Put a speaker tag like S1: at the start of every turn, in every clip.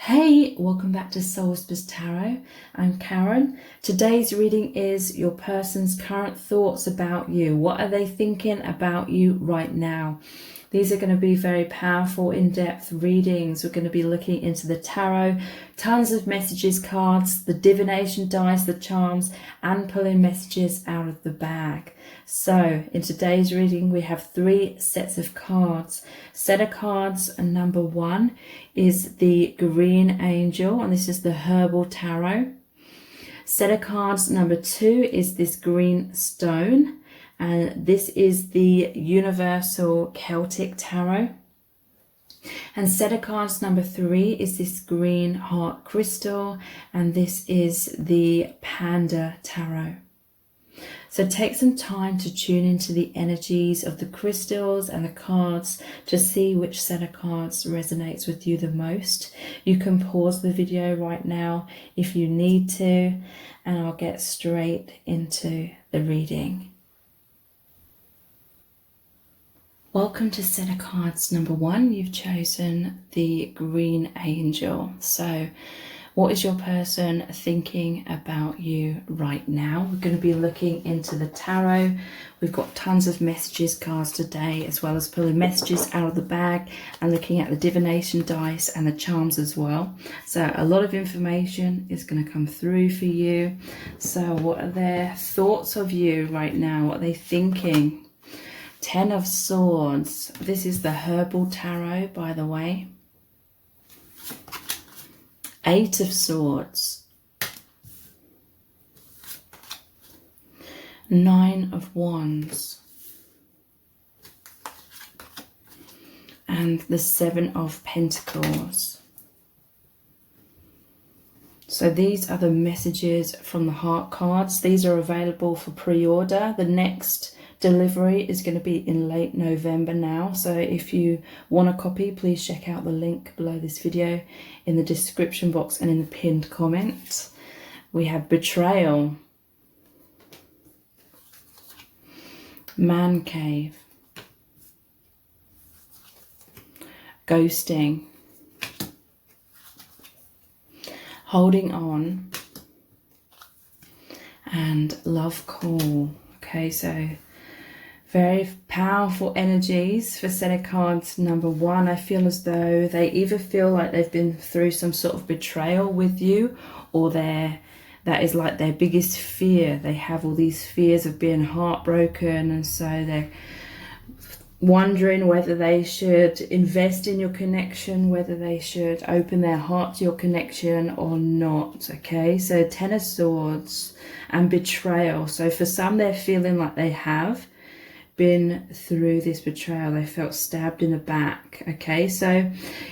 S1: Hey, welcome back to Soul Whispers Tarot. I'm Karen. Today's reading is your person's current thoughts about you. What are they thinking about you right now? These are going to be very powerful, in-depth readings. We're going to be looking into the tarot, tons of messages, cards, the divination dice, the charms, and pulling messages out of the bag. So in today's reading, we have 3 sets of cards. Set of cards number 1 is the Green Angel, and this is the Herbal Tarot. Set of cards number 2 is this Green Stone, and this is the Universal Celtic Tarot. And set of cards number 3 is this Green Heart Crystal, and this is the Panda Tarot. So take some time to tune into the energies of the crystals and the cards to see which set of cards resonates with you the most. You can pause the video right now if you need to, and I'll get straight into the reading. Welcome to set of cards number 1. You've chosen the Green Angel. So what is your person thinking about you right now? We're going to be looking into the tarot. We've got tons of messages cards today, as well as pulling messages out of the bag and looking at the divination dice and the charms as well. So a lot of information is going to come through for you. So what are their thoughts of you right now? What are they thinking? 10 of Swords. This is the Herbal Tarot, by the way. 8 of Swords. 9 of Wands. And the 7 of Pentacles. So these are the messages from the heart cards. These are available for pre-order. The next delivery is going to be in late November now, so if you want a copy, please check out the link below this video in the description box and in the pinned comment. We have Betrayal, Man Cave, Ghosting, Holding On, and Love Call. Okay, so very powerful energies for set of cards number 1. I feel as though they either feel like they've been through some sort of betrayal with you, or that is like their biggest fear. They have all these fears of being heartbroken, and so they're wondering whether they should invest in your connection, whether they should open their heart to your connection or not. Okay, so 10 of Swords and betrayal. So for some, they're feeling like they have been through this betrayal. They felt stabbed in the back. Okay, so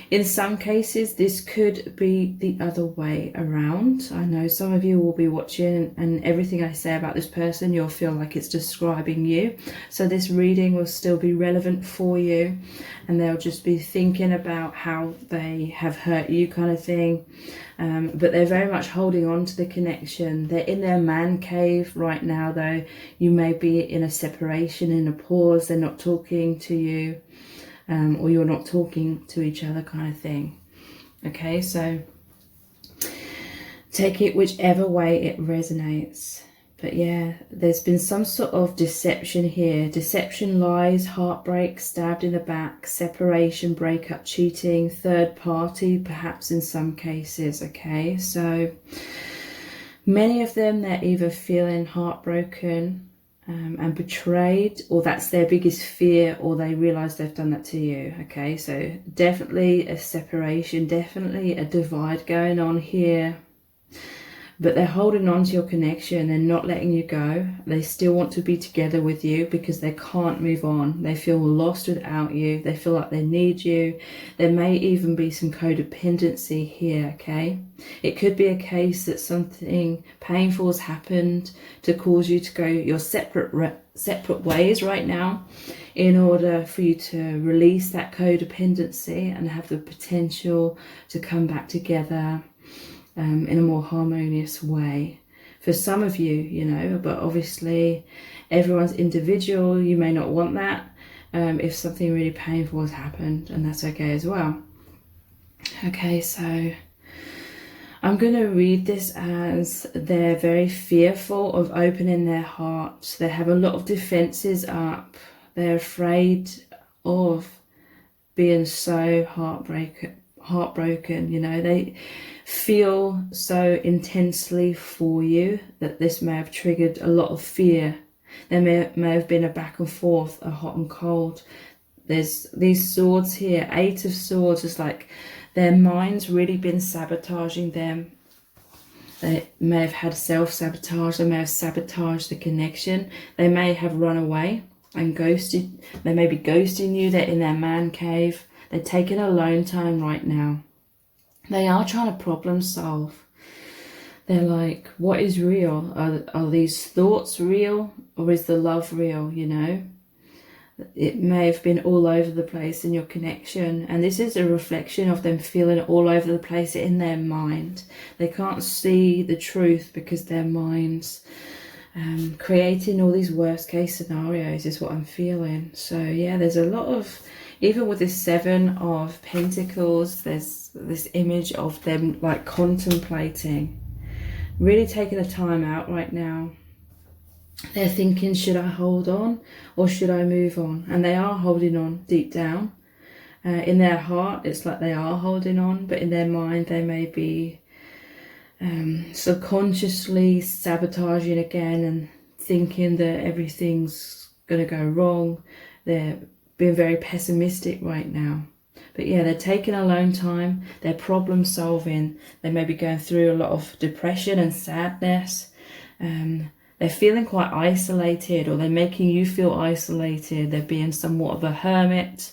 S1: in some cases this could be the other way around. I know some of you will be watching and everything I say about this person, you'll feel like it's describing you, so this reading will still be relevant for you, and they'll just be thinking about how they have hurt you, kind of thing. But they're very much holding on to the connection. They're in their man cave right now, though. You may be in a separation, in a pause. They're not talking to you, or you're not talking to each other, kind of thing. Okay, so take it whichever way it resonates. But yeah, there's been some sort of deception here. Deception, lies, heartbreak, stabbed in the back, separation, breakup, cheating, third party, perhaps in some cases. Okay, so many of them, they're either feeling heartbroken and betrayed, or that's their biggest fear, or they realize they've done that to you. Okay, so definitely a separation, definitely a divide going on here. But they're holding on to your connection. They're not letting you go. They still want to be together with you because they can't move on. They feel lost without you. They feel like they need you. There may even be some codependency here, okay? It could be a case that something painful has happened to cause you to go your separate ways right now, in order for you to release that codependency and have the potential to come back together in a more harmonious way. For some of you, you know, but obviously everyone's individual. You may not want that if something really painful has happened, and that's okay as well. Okay, so I'm going to read this as they're very fearful of opening their hearts. They have a lot of defenses up. They're afraid of being so heartbroken. You know, they feel so intensely for you that this may have triggered a lot of fear. There may have been a back and forth, a hot and cold. There's these swords here, 8 of Swords, is like their mind's really been sabotaging them. They may have had self-sabotage. They may have sabotaged the connection. They may have run away and ghosted. They may be ghosting you. They're in their man cave. They're taking alone time right now. They are trying to problem solve. They're like, what is real? Are these thoughts real, or is the love real, you know? It may have been all over the place in your connection, and this is a reflection of them feeling all over the place in their mind. They can't see the truth because their mind's creating all these worst case scenarios is what I'm feeling. So yeah, there's a lot of, even with this 7 of Pentacles, there's this image of them like contemplating, really taking a time out right now. They're thinking, should I hold on or should I move on? And they are holding on deep down. In their heart, it's like they are holding on, but in their mind, they may be subconsciously sabotaging again and thinking that everything's going to go wrong. They're being very pessimistic right now. But yeah, they're taking alone time. They're problem solving. They may be going through a lot of depression and sadness. They're feeling quite isolated, or they're making you feel isolated. They're being somewhat of a hermit.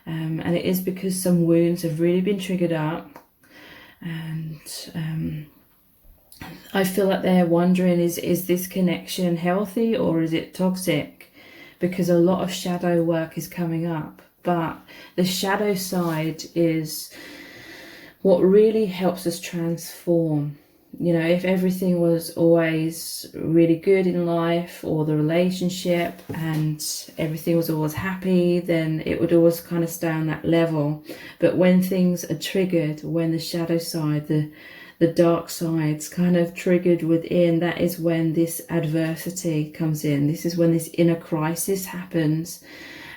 S1: And it is because some wounds have really been triggered up. And I feel like they're wondering, is this connection healthy or is it toxic? Because a lot of shadow work is coming up. But the shadow side is what really helps us transform. You know, if everything was always really good in life, or the relationship, and everything was always happy, then it would always kind of stay on that level. But when things are triggered, when the shadow side, the dark side's kind of triggered within, that is when this adversity comes in. This is when this inner crisis happens.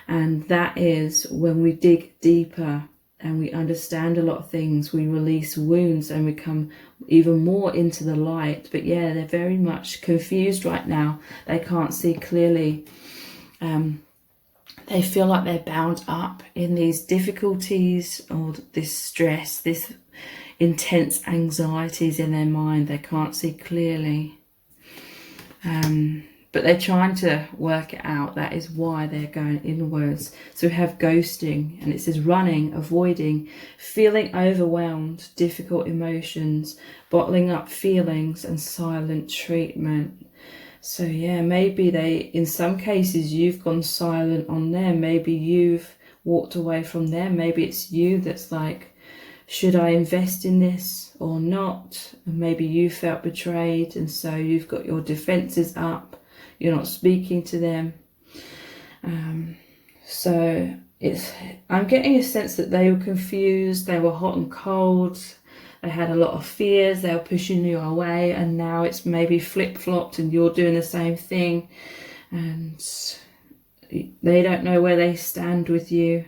S1: And that is when we dig deeper and we understand a lot of things. We release wounds and we come even more into the light. But yeah, they're very much confused right now. They can't see clearly. They feel like they're bound up in these difficulties or this stress, this intense anxieties in their mind. They can't see clearly. But they're trying to work it out. That is why they're going inwards. So we have ghosting, and it says running, avoiding, feeling overwhelmed, difficult emotions, bottling up feelings, and silent treatment. So yeah, maybe in some cases, you've gone silent on them. Maybe you've walked away from them. Maybe it's you that's like, should I invest in this or not? And maybe you felt betrayed, and so you've got your defenses up. You're not speaking to them. So I'm getting a sense that they were confused. They were hot and cold. They had a lot of fears. They were pushing you away. And now it's maybe flip-flopped and you're doing the same thing. And they don't know where they stand with you.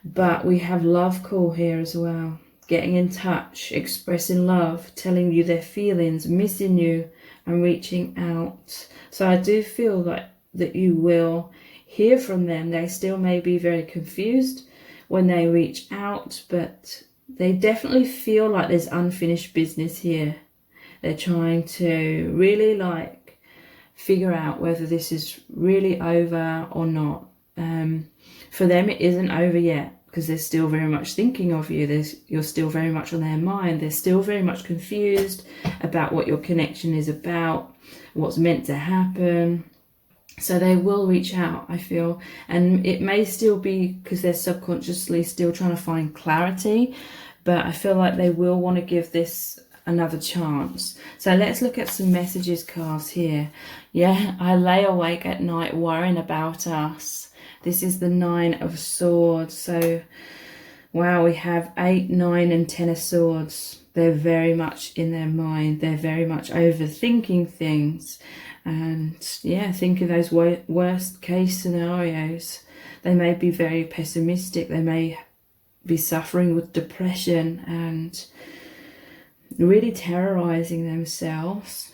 S1: But we have love call here as well. Getting in touch, expressing love, telling you their feelings, missing you, and reaching out. So I do feel like that you will hear from them. They still may be very confused when they reach out, but they definitely feel like there's unfinished business here. They're trying to really like figure out whether this is really over or not. For them, it isn't over yet, because they're still very much thinking of you. You're still very much on their mind. They're still very much confused about what your connection is about, what's meant to happen. So they will reach out, I feel. And it may still be because they're subconsciously still trying to find clarity, but I feel like they will want to give this another chance. So let's look at some messages cards here. Yeah, I lay awake at night worrying about us. This is the 9 of Swords. So, wow, we have 8, 9 and 10 of Swords. they're very much in their mind. They're very much overthinking things, and yeah, thinking those worst case scenarios. They may be very pessimistic. They may be suffering with depression and really terrorizing themselves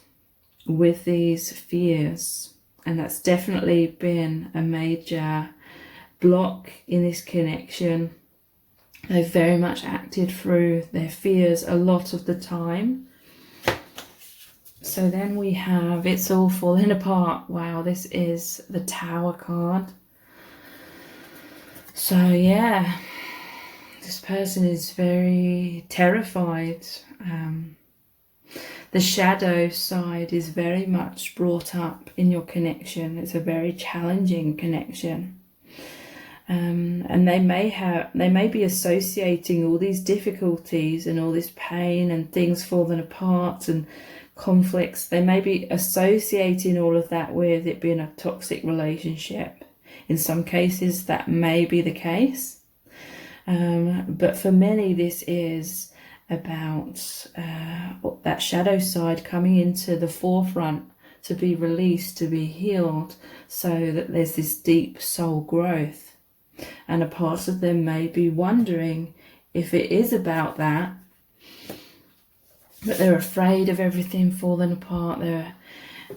S1: with these fears. And that's definitely been a major block in this connection. They've very much acted through their fears a lot of the time. So then we have it's all falling apart. Wow, this is the Tower card. So yeah, this person is very terrified. The shadow side is very much brought up in your connection. It's a very challenging connection. And they may be associating all these difficulties and all this pain and things falling apart and conflicts. They may be associating all of that with it being a toxic relationship. In some cases, that may be the case. But for many, this is about that shadow side coming into the forefront to be released, to be healed, so that there's this deep soul growth. And a part of them may be wondering if it is about that, but they're afraid of everything falling apart.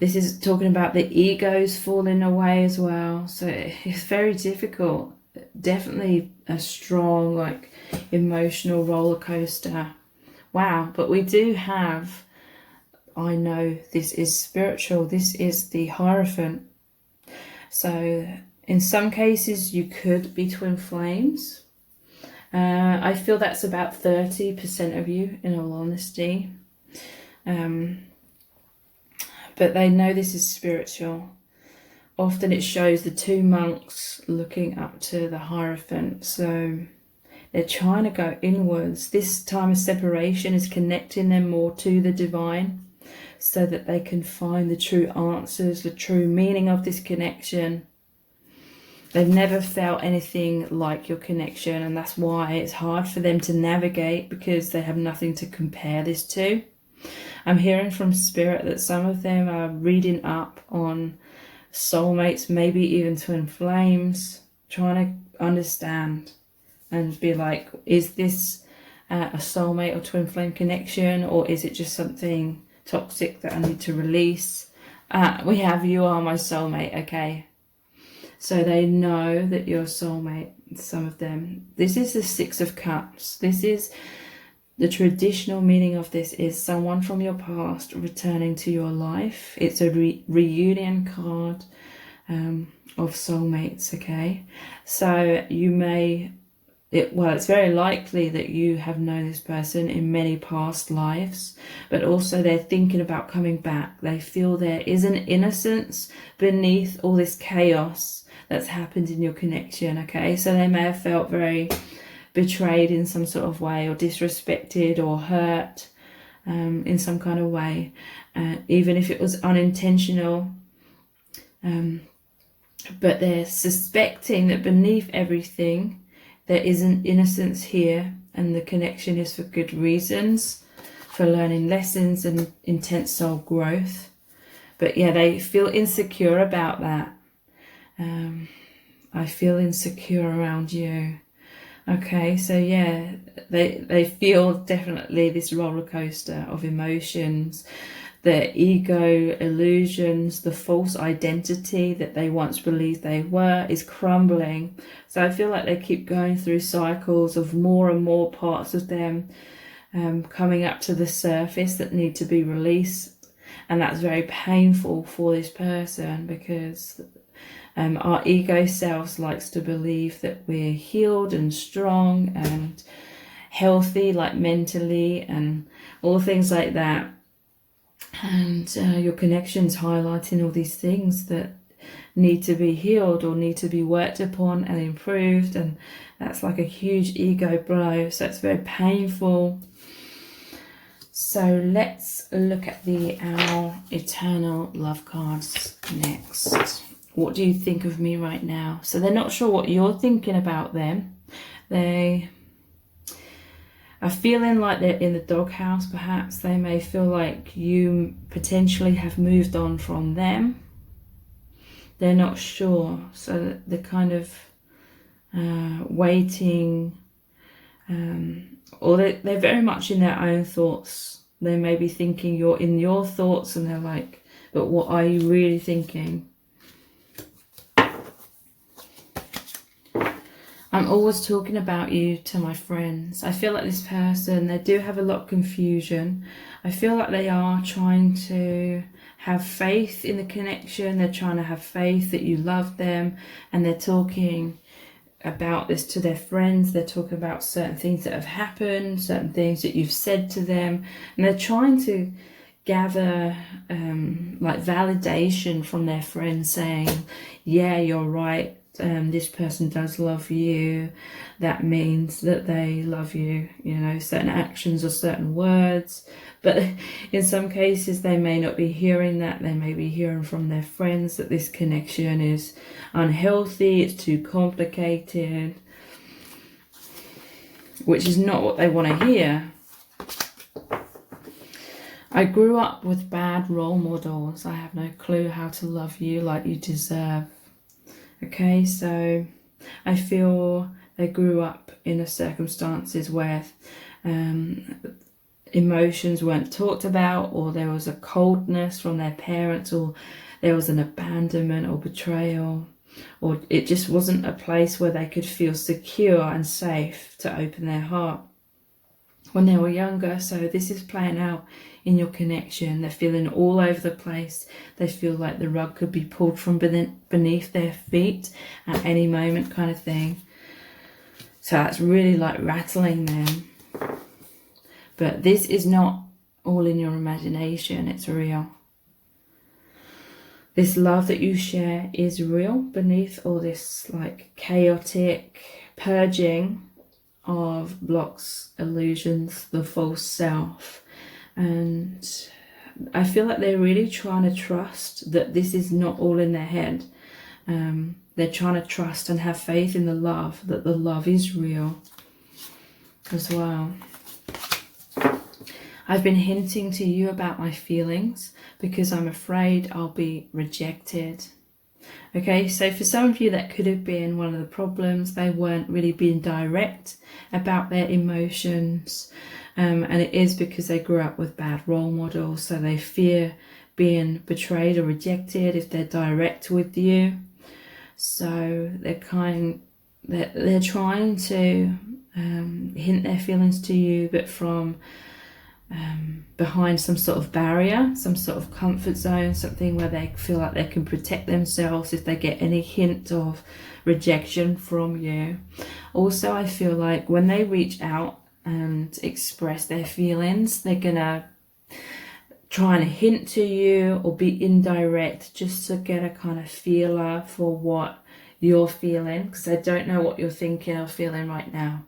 S1: This is talking about the egos falling away as well. So it's very difficult. Definitely a strong, like, emotional roller coaster. Wow, but we do have, I know this is spiritual, this is the Hierophant. So in some cases you could be twin flames. I feel that's about 30% of you, in all honesty. But they know this is spiritual. Often it shows the two monks looking up to the Hierophant. So they're trying to go inwards. This time of separation is connecting them more to the divine so that they can find the true answers, the true meaning of this connection. They've never felt anything like your connection, and that's why it's hard for them to navigate, because they have nothing to compare this to. I'm hearing from Spirit that some of them are reading up on soulmates, maybe even twin flames, trying to understand and be like, is this a soulmate or twin flame connection, or is it just something toxic that I need to release? We have you are my soulmate, okay? So they know that you're a soulmate, some of them. This is the Six of Cups. This is the traditional meaning of this is someone from your past returning to your life. It's a reunion card of soulmates, okay? So you may, it's very likely that you have known this person in many past lives, but also they're thinking about coming back. They feel there is an innocence beneath all this chaos that's happened in your connection, okay? So they may have felt very betrayed in some sort of way, or disrespected or hurt in some kind of way, even if it was unintentional. But they're suspecting that beneath everything there is an innocence here, and the connection is for good reasons, for learning lessons and intense soul growth. But yeah, they feel insecure about that. I feel insecure around you. Okay, so yeah, they feel definitely this roller coaster of emotions, the ego illusions, the false identity that they once believed they were is crumbling. So I feel like they keep going through cycles of more and more parts of them coming up to the surface that need to be released. And that's very painful for this person, because our ego selves likes to believe that we're healed and strong and healthy, like mentally and all things like that. And your connection's highlighting all these things that need to be healed or need to be worked upon and improved, and that's like a huge ego blow. So it's very painful. So let's look at our eternal love cards next. What do you think of me right now? So they're not sure what you're thinking about them. are feeling like they're in the doghouse. Perhaps they may feel like you potentially have moved on from them. They're not sure, so they're kind of waiting, or they're very much in their own thoughts. They may be thinking you're in your thoughts, and they're like, but what are you really thinking? I'm always talking about you to my friends. I feel like this person, they do have a lot of confusion. I feel like they are trying to have faith in the connection. They're trying to have faith that you love them, and they're talking about this to their friends. They're talking about certain things that have happened, certain things that you've said to them, and they're trying to gather like validation from their friends saying, yeah, you're right, this person does love you. That means that they love you, you know, certain actions or certain words. But in some cases they may not be hearing that. They may be hearing from their friends that this connection is unhealthy, it's too complicated, which is not what they want to hear. I grew up with bad role models. I have no clue how to love you like you deserve. Okay, so I feel they grew up in the circumstances where emotions weren't talked about, or there was a coldness from their parents, or there was an abandonment or betrayal, or it just wasn't a place where they could feel secure and safe to open their heart when they were younger. So this is playing out in your connection. They're feeling all over the place. They feel like the rug could be pulled from beneath their feet at any moment, kind of thing. So that's really like rattling them. But this is not all in your imagination, it's real. This love that you share is real beneath all this like chaotic purging of blocks, illusions, the false self. And I feel like they're really trying to trust that this is not all in their head. They're trying to trust and have faith in the love, that the love is real as well. I've been hinting to you about my feelings because I'm afraid I'll be rejected. Okay, so for some of you that could have been one of the problems. They weren't really being direct about their emotions. And it is because they grew up with bad role models, so they fear being betrayed or rejected if they're direct with you. So they're trying to hint their feelings to you, but from behind some sort of barrier, some sort of comfort zone, something where they feel like they can protect themselves if they get any hint of rejection from you. Also, I feel like when they reach out and express their feelings, they're gonna try and hint to you or be indirect just to get a kind of feeler for what you're feeling, because they don't know what you're thinking or feeling right now.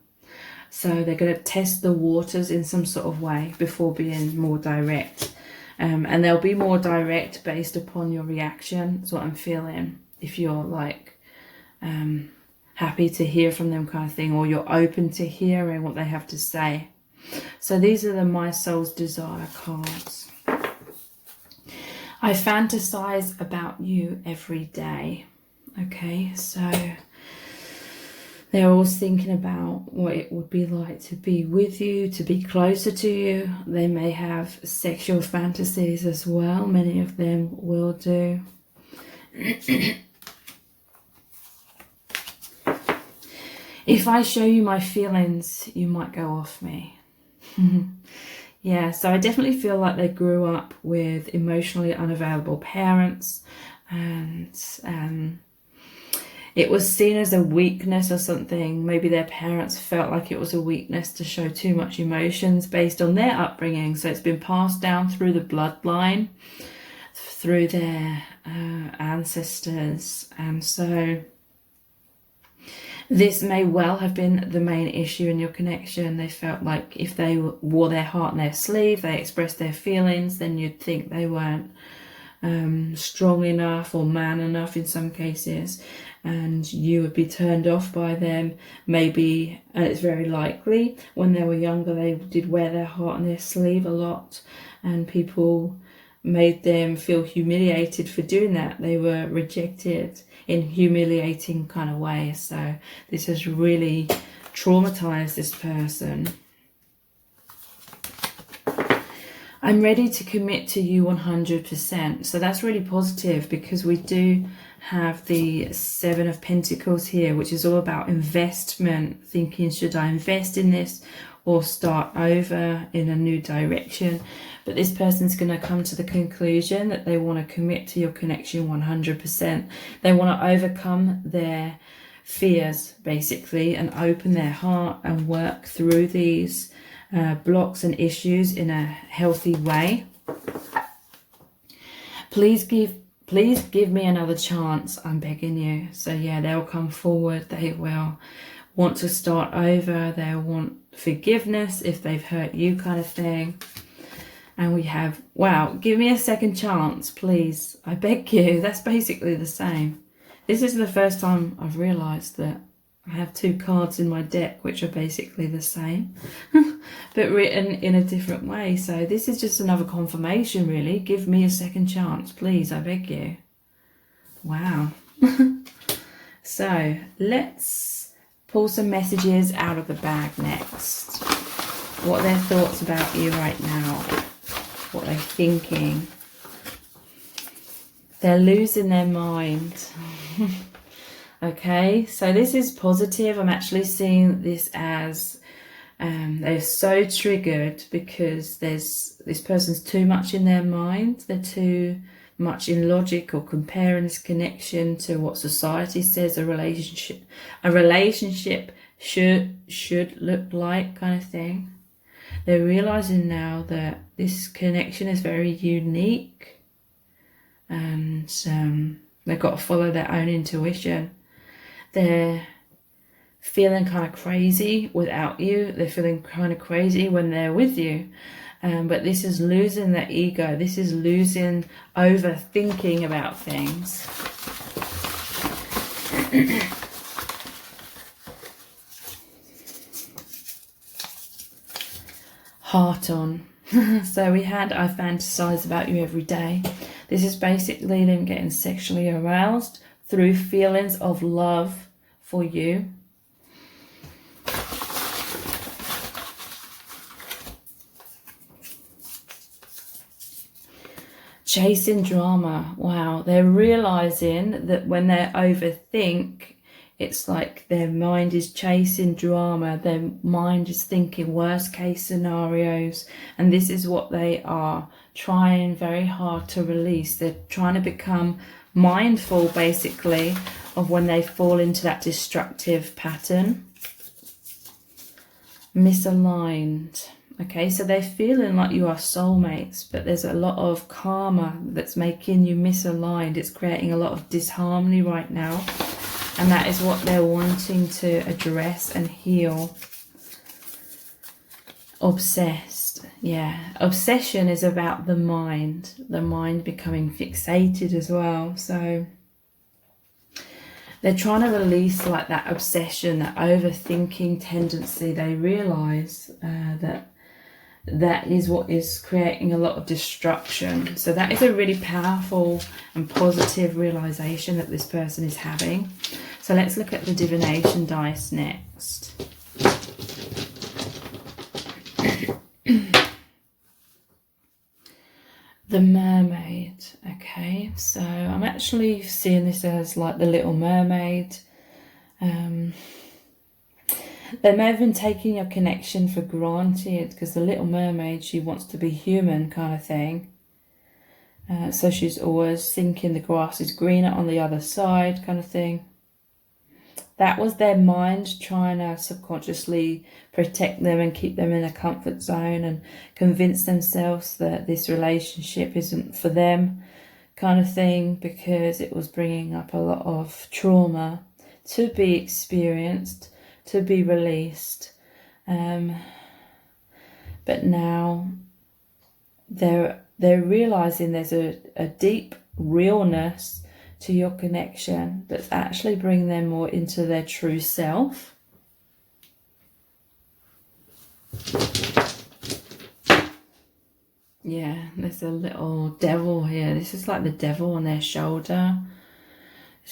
S1: So they're going to test the waters in some sort of way before being more direct. And they'll be more direct based upon your reaction. That's what I'm feeling. If you're like happy to hear from them kind of thing, or you're open to hearing what they have to say. So these are the My Soul's Desire cards. I fantasize about you every day. Okay, so they're always thinking about what it would be like to be with you, to be closer to you. They may have sexual fantasies as well. Many of them will do. If I show you my feelings, you might go off me. Yeah, so I definitely feel like they grew up with emotionally unavailable parents, and it was seen as a weakness or something. Maybe their parents felt like it was a weakness to show too much emotions based on their upbringing. So it's been passed down through the bloodline, through their ancestors. And so this may well have been the main issue in your connection. They felt like if they wore their heart on their sleeve, they expressed their feelings, then you'd think they weren't strong enough or man enough in some cases, and you would be turned off by them. Maybe, and it's very likely, when they were younger they did wear their heart on their sleeve a lot, and people made them feel humiliated for doing that. They were rejected in humiliating kind of ways. So this has really traumatized this person. I'm ready to commit to you 100%. So that's really positive, because we do have the Seven of Pentacles here, which is all about investment, thinking, should I invest in this or start over in a new direction? But this person's going to come to the conclusion that they want to commit to your connection 100%. They want to overcome their fears, basically, and open their heart and work through these blocks and issues in a healthy way. Please give me another chance, I'm begging you. So yeah, they'll come forward. They will want to start over. They'll want forgiveness if they've hurt you, kind of thing. And we have, wow, give me a second chance, please. I beg you. That's basically the same. This is the first time I've realised that I have two cards in my deck which are basically the same, but written in a different way. So this is just another confirmation, really. Give me a second chance, please. I beg you. Wow. So let's pull some messages out of the bag next. What are their thoughts about you right now? What they're thinking. They're losing their mind. Okay, so this is positive. I'm actually seeing this as they're so triggered because this person's too much in their mind. They're too much in logic or comparing this connection to what society says a relationship should look like, kind of thing. They're realizing now that this connection is very unique, and they've got to follow their own intuition. They're feeling kind of crazy without you. They're feeling kind of crazy when they're with you. But this is losing their ego. This is losing overthinking about things. Heart on. So we had, I fantasize about you every day. This is basically them getting sexually aroused through feelings of love for you. Chasing drama. Wow, they're realizing that when they overthink, it's like their mind is chasing drama. Their mind is thinking worst case scenarios. And this is what they are trying very hard to release. They're trying to become mindful, basically, of when they fall into that destructive pattern. Misaligned. Okay, so they're feeling like you are soulmates, but there's a lot of karma that's making you misaligned. It's creating a lot of disharmony right now. And that is what they're wanting to address and heal. Obsessed. Yeah. Obsession is about the mind becoming fixated as well. So they're trying to release like that obsession, that overthinking tendency. They realize that is what is creating a lot of destruction. So that is a really powerful and positive realization that this person is having. So let's look at the divination dice next. The Mermaid. Okay, so I'm actually seeing this as like the Little Mermaid. They may have been taking your connection for granted, because the Little Mermaid, she wants to be human, kind of thing. So she's always thinking the grass is greener on the other side, kind of thing. That was their mind trying to subconsciously protect them and keep them in a comfort zone and convince themselves that this relationship isn't for them, kind of thing, because it was bringing up a lot of trauma to be experienced, to be released. But now they're they're realizing there's a deep realness to your connection that's actually bringing them more into their true self. Yeah, there's a little devil here. This is like the devil on their shoulder.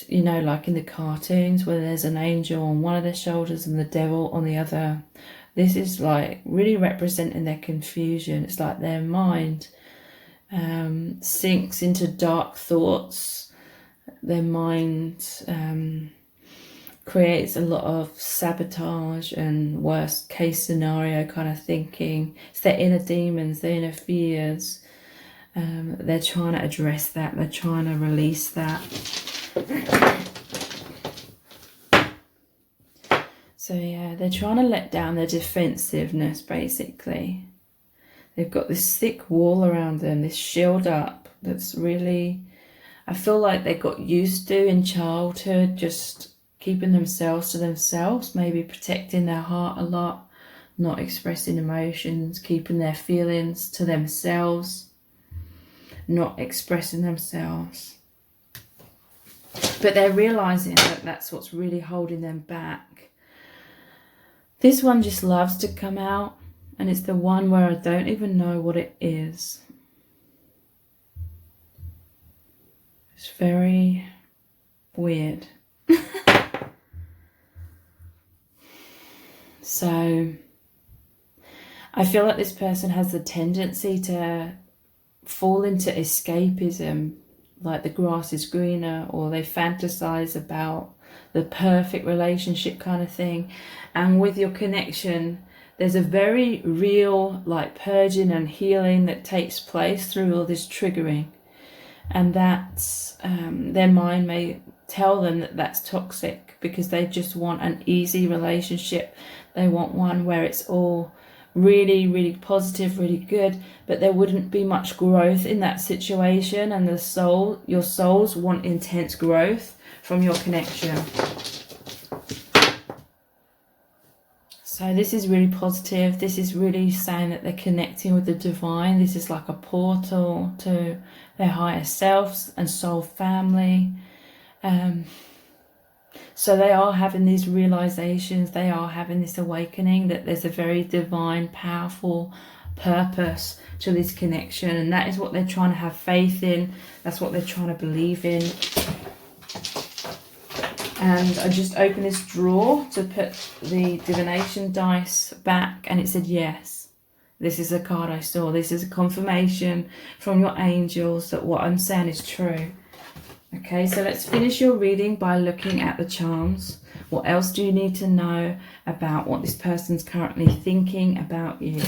S1: You know, like in the cartoons where there's an angel on one of their shoulders and the devil on the other. This is like really representing their confusion. It's like their mind sinks into dark thoughts. Their mind creates a lot of sabotage and worst case scenario kind of thinking. It's their inner demons, their inner fears. They're trying to address that. They're trying to release that. So yeah, they're trying to let down their defensiveness, basically. They've got this thick wall around them, this shield up that's really, I feel like they got used to in childhood, just keeping themselves to themselves, maybe protecting their heart a lot, not expressing emotions, keeping their feelings to themselves, not expressing themselves. But they're realizing that that's what's really holding them back. This one just loves to come out, and it's the one where I don't even know what it is. It's very weird. So I feel like this person has the tendency to fall into escapism, like the grass is greener, or they fantasize about the perfect relationship kind of thing. And with your connection, there's a very real like purging and healing that takes place through all this triggering. And that's, their mind may tell them that that's toxic because they just want an easy relationship. They want one where it's all really, really positive, really good, but there wouldn't be much growth in that situation. And your souls want intense growth from your connection. So this is really positive. This is really saying that they're connecting with the divine. This is like a portal to their higher selves and soul family. So they are having these realizations. They are having this awakening that there's a very divine, powerful purpose to this connection. And that is what they're trying to have faith in. That's what they're trying to believe in. And I just opened this drawer to put the divination dice back, and it said yes. This is a card I saw. This is a confirmation from your angels that what I'm saying is true. Okay, so let's finish your reading by looking at the charms. What else do you need to know about what this person's currently thinking about you?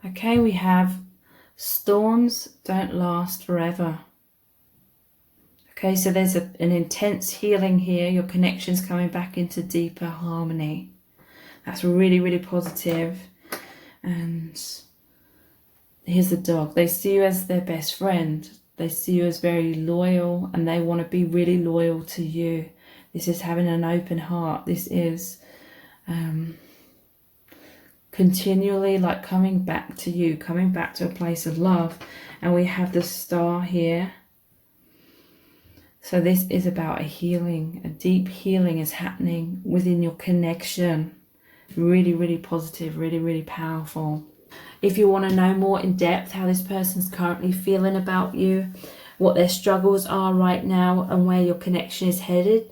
S1: Okay, we have storms don't last forever. Okay, so there's an intense healing here. Your connection's coming back into deeper harmony. That's really, really positive. And here's the dog. They see you as their best friend. They see you as very loyal, and they want to be really loyal to you. This is having an open heart. This is continually like coming back to you, coming back to a place of love. And we have the star here. So this is about a healing. A deep healing is happening within your connection. Really, really positive, really, really powerful. If you want to know more in depth how this person's currently feeling about you, what their struggles are right now, and where your connection is headed,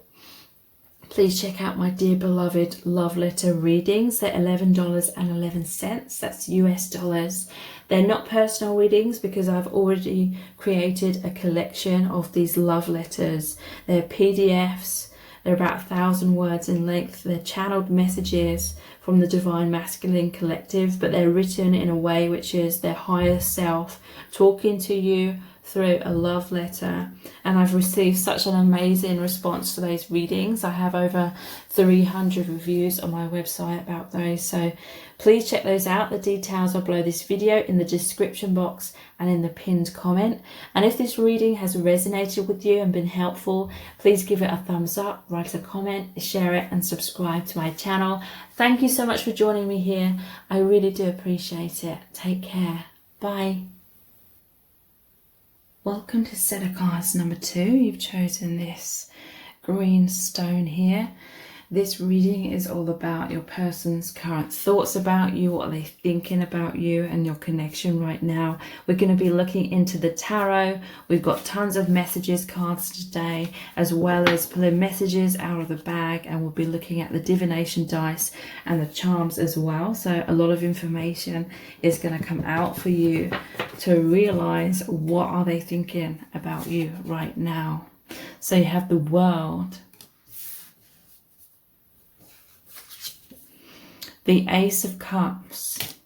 S1: please check out my dear beloved love letter readings. They're $11.11. That's US dollars. They're not personal readings because I've already created a collection of these love letters. They're PDFs. They're about 1,000 words in length. They're channeled messages from the Divine Masculine Collective, but they're written in a way which is their higher self talking to you through a love letter, and I've received such an amazing response to those readings. I have over 300 reviews on my website about those, so please check those out. The details are below this video in the description box and in the pinned comment. And if this reading has resonated with you and been helpful, please give it a thumbs up, write a comment, share it, and subscribe to my channel. Thank you so much for joining me here. I really do appreciate it. Take care. Bye. Welcome to set of cards number 2. You've chosen this green stone here. This reading is all about your person's current thoughts about you, what are they thinking about you, and your connection right now. We're going to be looking into the tarot. We've got tons of messages cards today, as well as pulling messages out of the bag, and we'll be looking at the divination dice and the charms as well. So a lot of information is going to come out for you to realize what are they thinking about you right now. So you have the World, the Ace of Cups,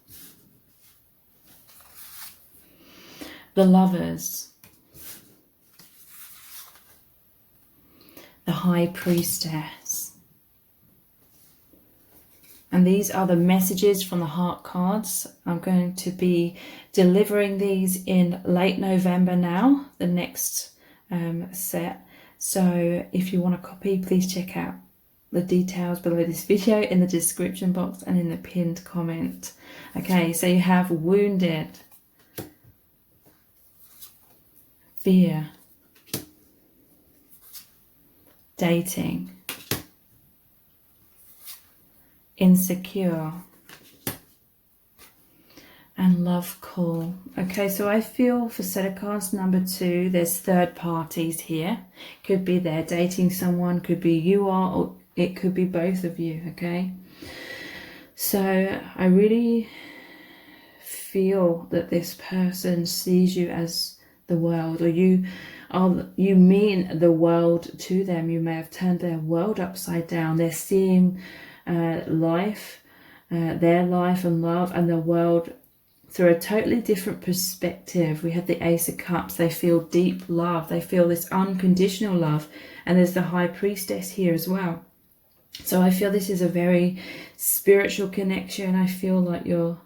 S1: the Lovers, the High Priestess. And these are the messages from the heart cards. I'm going to be delivering these in late November now, the next set. So if you want a copy, please check out the details below this video in the description box and in the pinned comment. Okay, so you have wounded, fear, dating, insecure, and love call. Okay, so I feel for set of cards number 2, there's third parties here. Could be they're dating someone, could be you are, or it could be both of you, okay? So I really feel that this person sees you as the world, or you mean the world to them. You may have turned their world upside down. They're seeing life, their life and love and the world through a totally different perspective. We have the Ace of Cups. They feel deep love. They feel this unconditional love. And there's the High Priestess here as well. So I feel this is a very spiritual connection. I feel like your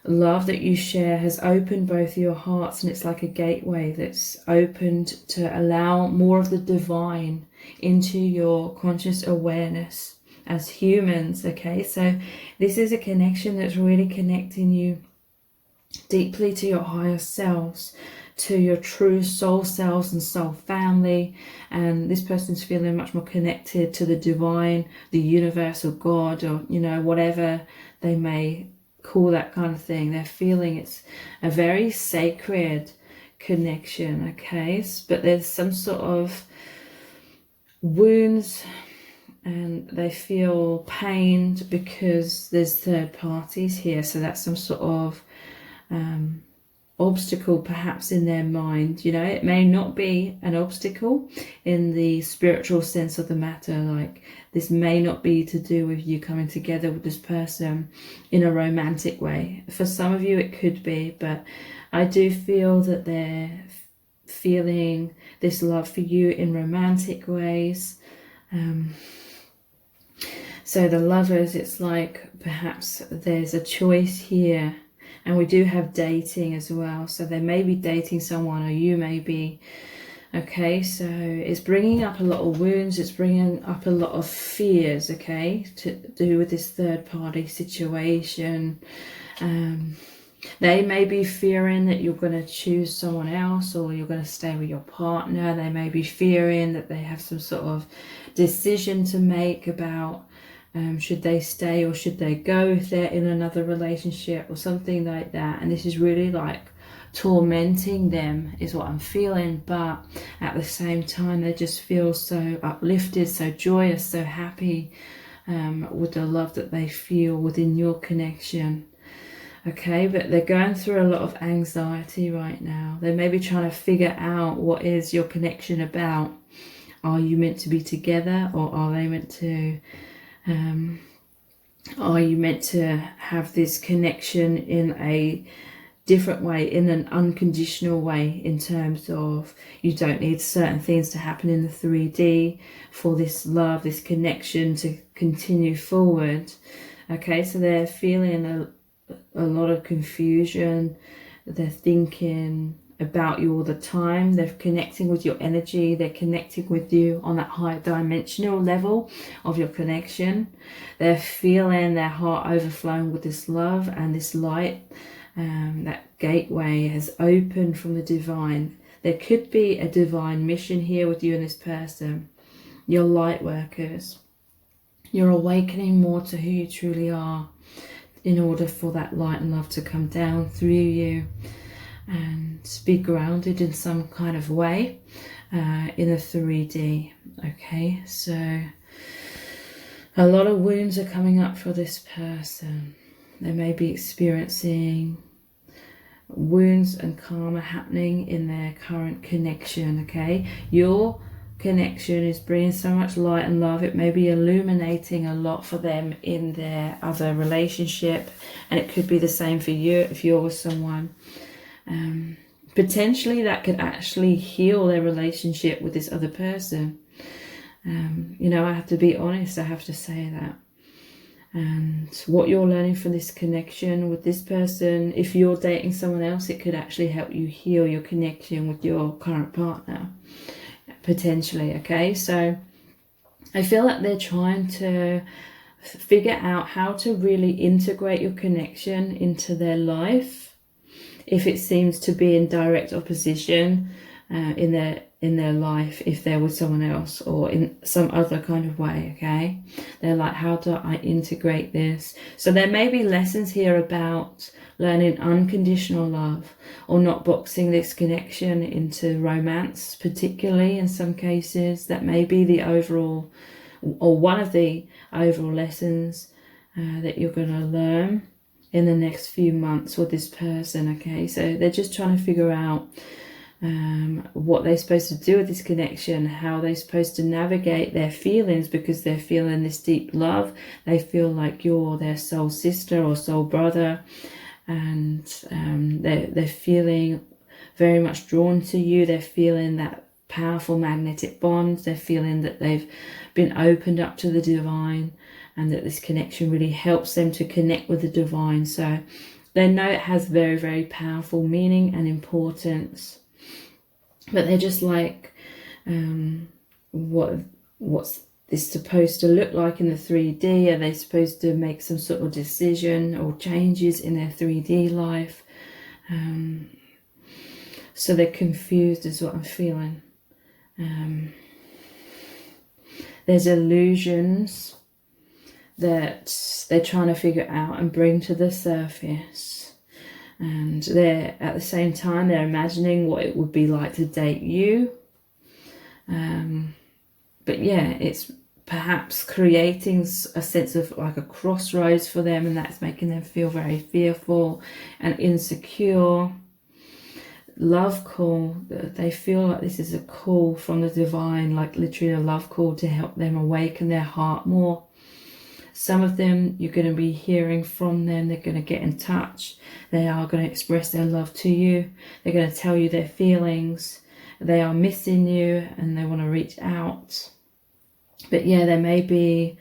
S1: love that you share has opened both your hearts, and it's like a gateway that's opened to allow more of the divine into your conscious awareness as humans. Okay, so this is a connection that's really connecting you deeply to your higher selves, to your true soul selves and soul family. And this person's feeling much more connected to the divine, the universe, or God, or whatever they may call that kind of thing. They're feeling it's a very sacred connection. Okay, but there's some sort of wounds, and they feel pained because there's third parties here. So that's some sort of obstacle perhaps in their mind. It may not be an obstacle in the spiritual sense of the matter. Like, this may not be to do with you coming together with this person in a romantic way. For some of you it could be, but I do feel that they're feeling this love for you in romantic ways. So the Lovers, it's like perhaps there's a choice here. And we do have dating as well. So they may be dating someone, or you may be. Okay, so it's bringing up a lot of wounds. It's bringing up a lot of fears, okay, to do with this third party situation. They may be fearing that you're going to choose someone else, or you're going to stay with your partner. They may be fearing that they have some sort of decision to make about should they stay or should they go if they're in another relationship or something like that. And this is really like tormenting them, is what I'm feeling. But at the same time, they just feel so uplifted, so joyous, so happy with the love that they feel within your connection. Okay, but they're going through a lot of anxiety right now. They may be trying to figure out what is your connection about. Are you meant to be together, or are they meant to are you meant to have this connection in a different way, in an unconditional way, in terms of you don't need certain things to happen in the 3D for this love, this connection to continue forward. Okay, so they're feeling a lot of confusion. They're thinking about you all the time. They're connecting with your energy. They're connecting with you on that higher dimensional level of your connection. They're feeling their heart overflowing with this love and this light. That gateway has opened from the divine. There could be a divine mission here with you and this person. You're light workers. You're awakening more to who you truly are in order for that light and love to come down through you and be grounded in some kind of way in a 3D. Okay, so a lot of wounds are coming up for this person. They may be experiencing wounds and karma happening in their current connection. Okay, your connection is bringing so much light and love. It may be illuminating a lot for them in their other relationship, and it could be the same for you if you're with someone. Potentially that could actually heal their relationship with this other person. You know, I have to be honest, I have to say that. And what you're learning from this connection with this person, if you're dating someone else, it could actually help you heal your connection with your current partner, potentially. Okay, so I feel like they're trying to figure out how to really integrate your connection into their life if it seems to be in direct opposition in their life, if they're with someone else or in some other kind of way. Okay, they're like, how do I integrate this? So there may be lessons here about learning unconditional love, or not boxing this connection into romance, particularly in some cases. That may be the overall, or one of the overall lessons that you're going to learn in the next few months with this person. Okay, so they're just trying to figure out what they're supposed to do with this connection, how they're supposed to navigate their feelings, because they're feeling this deep love. They feel like you're their soul sister or soul brother, and they're feeling very much drawn to you. They're feeling that powerful magnetic bond. They're feeling that they've been opened up to the divine, and that this connection really helps them to connect with the divine. So they know it has very, very powerful meaning and importance. But they're just like, what's this supposed to look like in the 3D? Are they supposed to make some sort of decision or changes in their 3D life? So they're confused is what I'm feeling. There's illusions that they're trying to figure out and bring to the surface. And they're, at the same time, they're imagining what it would be like to date you. But yeah, it's perhaps creating a sense of like a crossroads for them, and that's making them feel very fearful and insecure. Love call, they feel like this is a call from the divine, like literally a love call to help them awaken their heart more. Some of them, you're going to be hearing from them. They're going to get in touch. They are going to express their love to you. They're going to tell you their feelings. They are missing you and they want to reach out. But yeah, there may be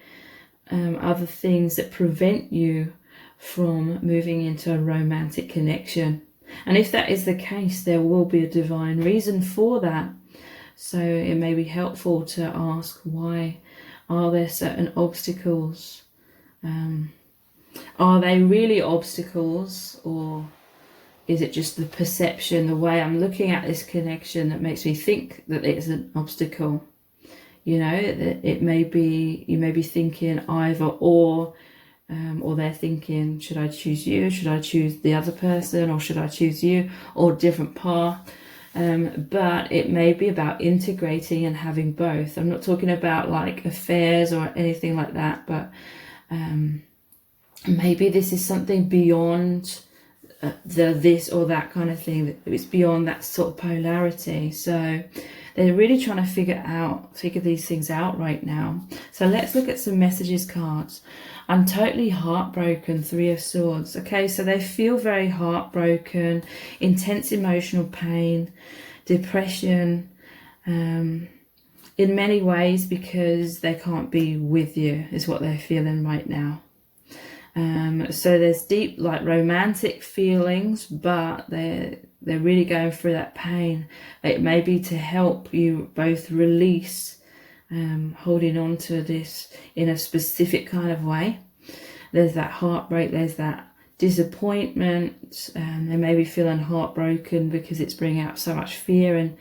S1: other things that prevent you from moving into a romantic connection. And if that is the case, there will be a divine reason for that. So it may be helpful to ask, why are there certain obstacles? Are they really obstacles, or is it just the perception, the way I'm looking at this connection, that makes me think that it's an obstacle? You know, it may be, you may be thinking either or they're thinking, should I choose you? Should I choose the other person? Or should I choose you? Or different path? But it may be about integrating and having both. I'm not talking about like affairs or anything like that, but maybe this is something beyond the this or that kind of thing. It's beyond that sort of polarity. So they're really trying to figure these things out right now. So let's look at some messages cards. I'm totally heartbroken, 3 of Swords. Okay, so they feel very heartbroken, intense emotional pain, depression, in many ways, because they can't be with you is what they're feeling right now. So there's deep, like, romantic feelings, but they're really going through that pain. It may be to help you both release holding on to this in a specific kind of way. There's that heartbreak, there's that disappointment, they may be feeling heartbroken because it's bringing up so much fear and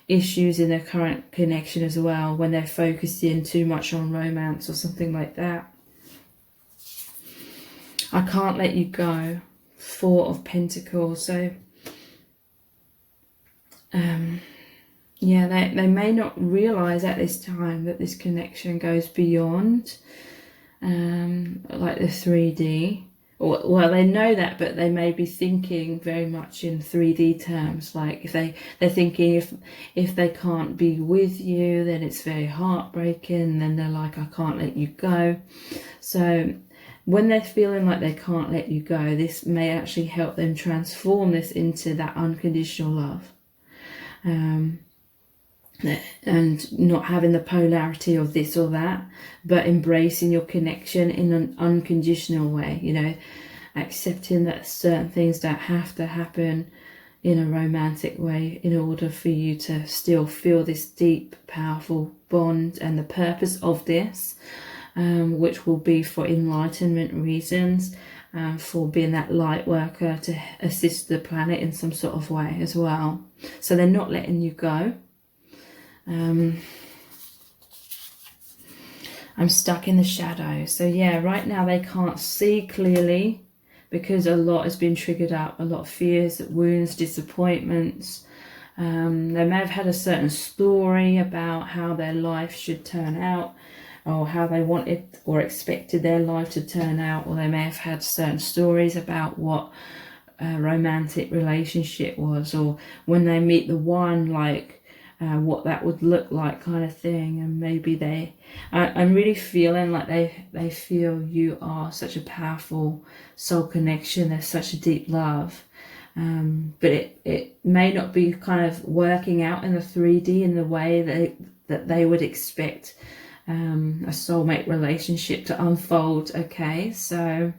S1: issues in their current connection as well, when they're focusing too much on romance or something like that. I can't let you go, 4 of Pentacles. So yeah, they may not realize at this time that this connection goes beyond like the 3D. Well, they know that, but they may be thinking very much in 3D terms. Like, if they're thinking if they can't be with you, then it's very heartbreaking. Then they're like, I can't let you go. So when they're feeling like they can't let you go, this may actually help them transform this into that unconditional love. And not having the polarity of this or that, but embracing your connection in an unconditional way, you know, accepting that certain things don't have to happen in a romantic way in order for you to still feel this deep, powerful bond. And the purpose of this, which will be for enlightenment reasons, for being that light worker to assist the planet in some sort of way as well. So they're not letting you go. I'm stuck in the shadows. So yeah, right now they can't see clearly because a lot has been triggered up, a lot of fears, wounds, disappointments. They may have had a certain story about how their life should turn out, or how they wanted or expected their life to turn out, or they may have had certain stories about what a romantic relationship was, or when they meet the one, like what that would look like, kind of thing. And maybe I'm really feeling like they feel you are such a powerful soul connection. There's such a deep love, but it may not be kind of working out in the 3D in the way that they would expect a soulmate relationship to unfold. Okay, so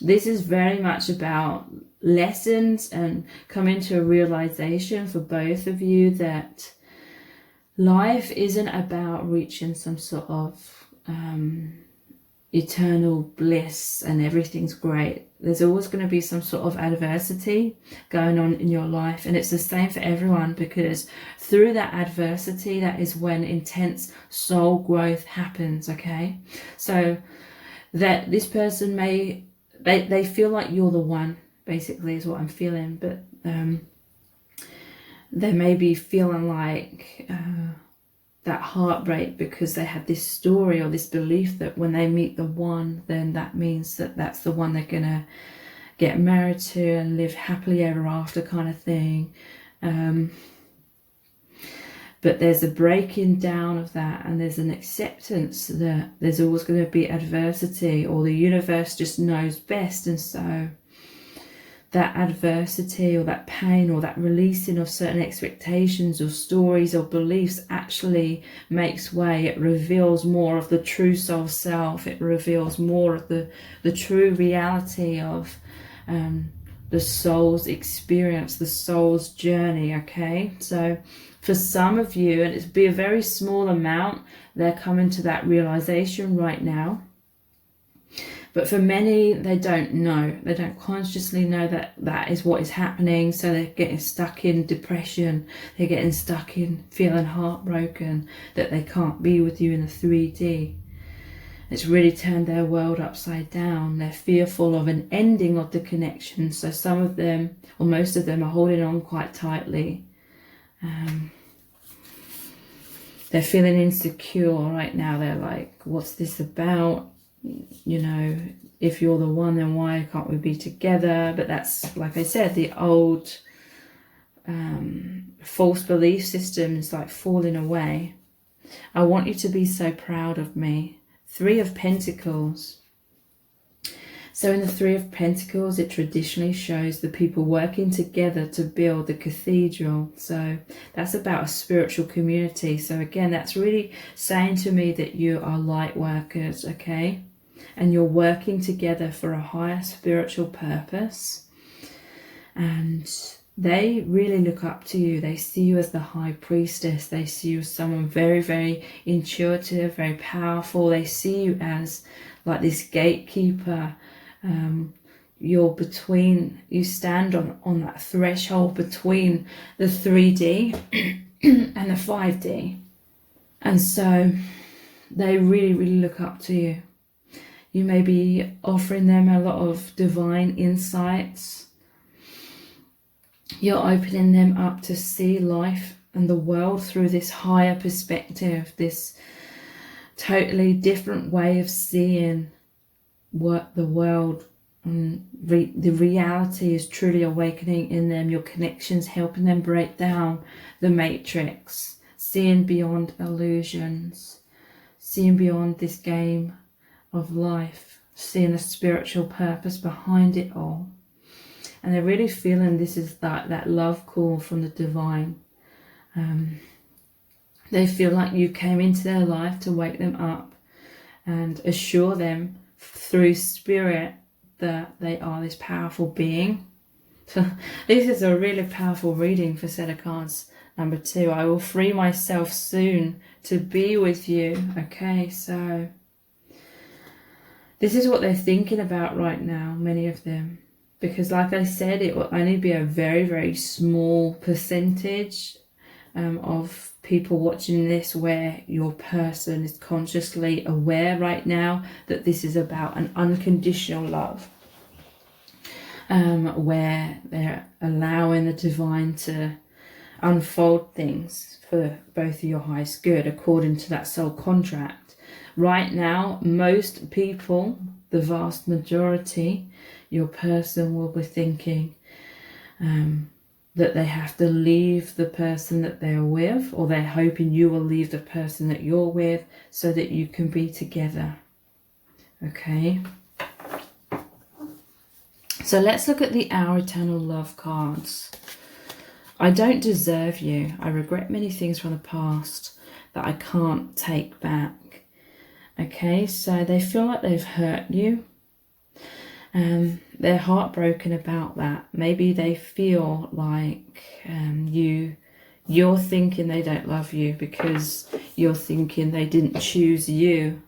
S1: this is very much about lessons and coming to a realization for both of you that life isn't about reaching some sort of eternal bliss and everything's great. There's always going to be some sort of adversity going on in your life, and it's the same for everyone, because through that adversity, that is when intense soul growth happens. Okay, so that this person they feel like you're the one, basically, is what I'm feeling, but they may be feeling like that heartbreak because they had this story or this belief that when they meet the one, then that means that that's the one they're gonna get married to and live happily ever after, kind of thing. But there's a breaking down of that, and there's an acceptance that there's always going to be adversity, or the universe just knows best. And so that adversity or that pain or that releasing of certain expectations or stories or beliefs actually makes way. It reveals more of the true soul self. It reveals more of the true reality of the soul's experience, the soul's journey. Okay, so for some of you, and it's be a very small amount, they're coming to that realization right now. But for many, they don't know. They don't consciously know that that is what is happening. So they're getting stuck in depression. They're getting stuck in feeling heartbroken that they can't be with you in the 3D. It's really turned their world upside down. They're fearful of an ending of the connection. So some of them, or most of them, are holding on quite tightly. They're feeling insecure right now. They're like, what's this about? you know, if you're the one, then why can't we be together? But that's, like I said, the old false belief system is like falling away. I want you to be so proud of me. 3 of Pentacles. So in the 3 of Pentacles, it traditionally shows the people working together to build the cathedral. So that's about a spiritual community. So again, that's really saying to me that you are light workers, okay? And you're working together for a higher spiritual purpose. And they really look up to you. They see you as the high priestess. They see you as someone very, very intuitive, very powerful. They see you as like this gatekeeper. You're between, you stand on that threshold between the 3D and the 5D. And so they really, really look up to you. You may be offering them a lot of divine insights. You're opening them up to see life and the world through this higher perspective, this totally different way of seeing what the world, the reality is truly awakening in them. Your connections helping them break down the matrix, seeing beyond illusions, seeing beyond this game of life, seeing a spiritual purpose behind it all. And they're really feeling this is that love call from the divine. They feel like you came into their life to wake them up and assure them through spirit that they are this powerful being. So this is a really powerful reading for set of cards number 2. I will free myself soon to be with you. Okay, so this is what they're thinking about right now, many of them. Because like I said, it will only be a very, very small percentage of people watching this where your person is consciously aware right now that this is about an unconditional love. Where they're allowing the divine to unfold things for both of your highest good according to that soul contract. Right now, most people, the vast majority, your person will be thinking that they have to leave the person that they're with, or they're hoping you will leave the person that you're with so that you can be together. Okay. So let's look at the Our Eternal Love cards. I don't deserve you. I regret many things from the past that I can't take back. Okay, so they feel like they've hurt you. They're heartbroken about that. Maybe they feel like you're thinking they don't love you because you're thinking they didn't choose you.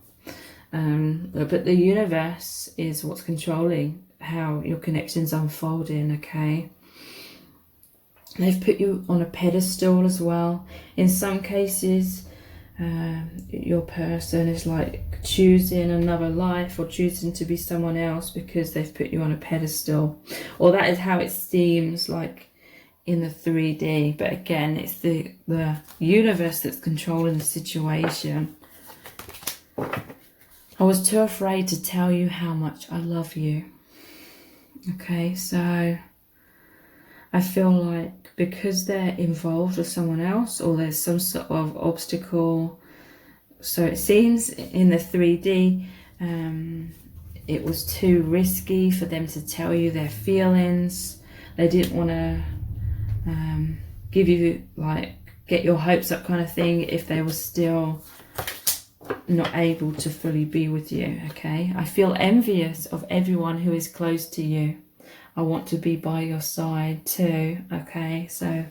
S1: But the universe is what's controlling how your connection's unfolding, okay? They've put you on a pedestal as well. In some cases, your person is like choosing another life or choosing to be someone else because they've put you on a pedestal, or that is how it seems like in the 3D. But again, it's the universe that's controlling the situation. I was too afraid to tell you how much I love you. Okay, so I feel like because they're involved with someone else, or there's some sort of obstacle. So it seems in the 3D, it was too risky for them to tell you their feelings. They didn't want to give you, like, get your hopes up kind of thing if they were still not able to fully be with you, okay? I feel envious of everyone who is close to you. I want to be by your side too, okay? So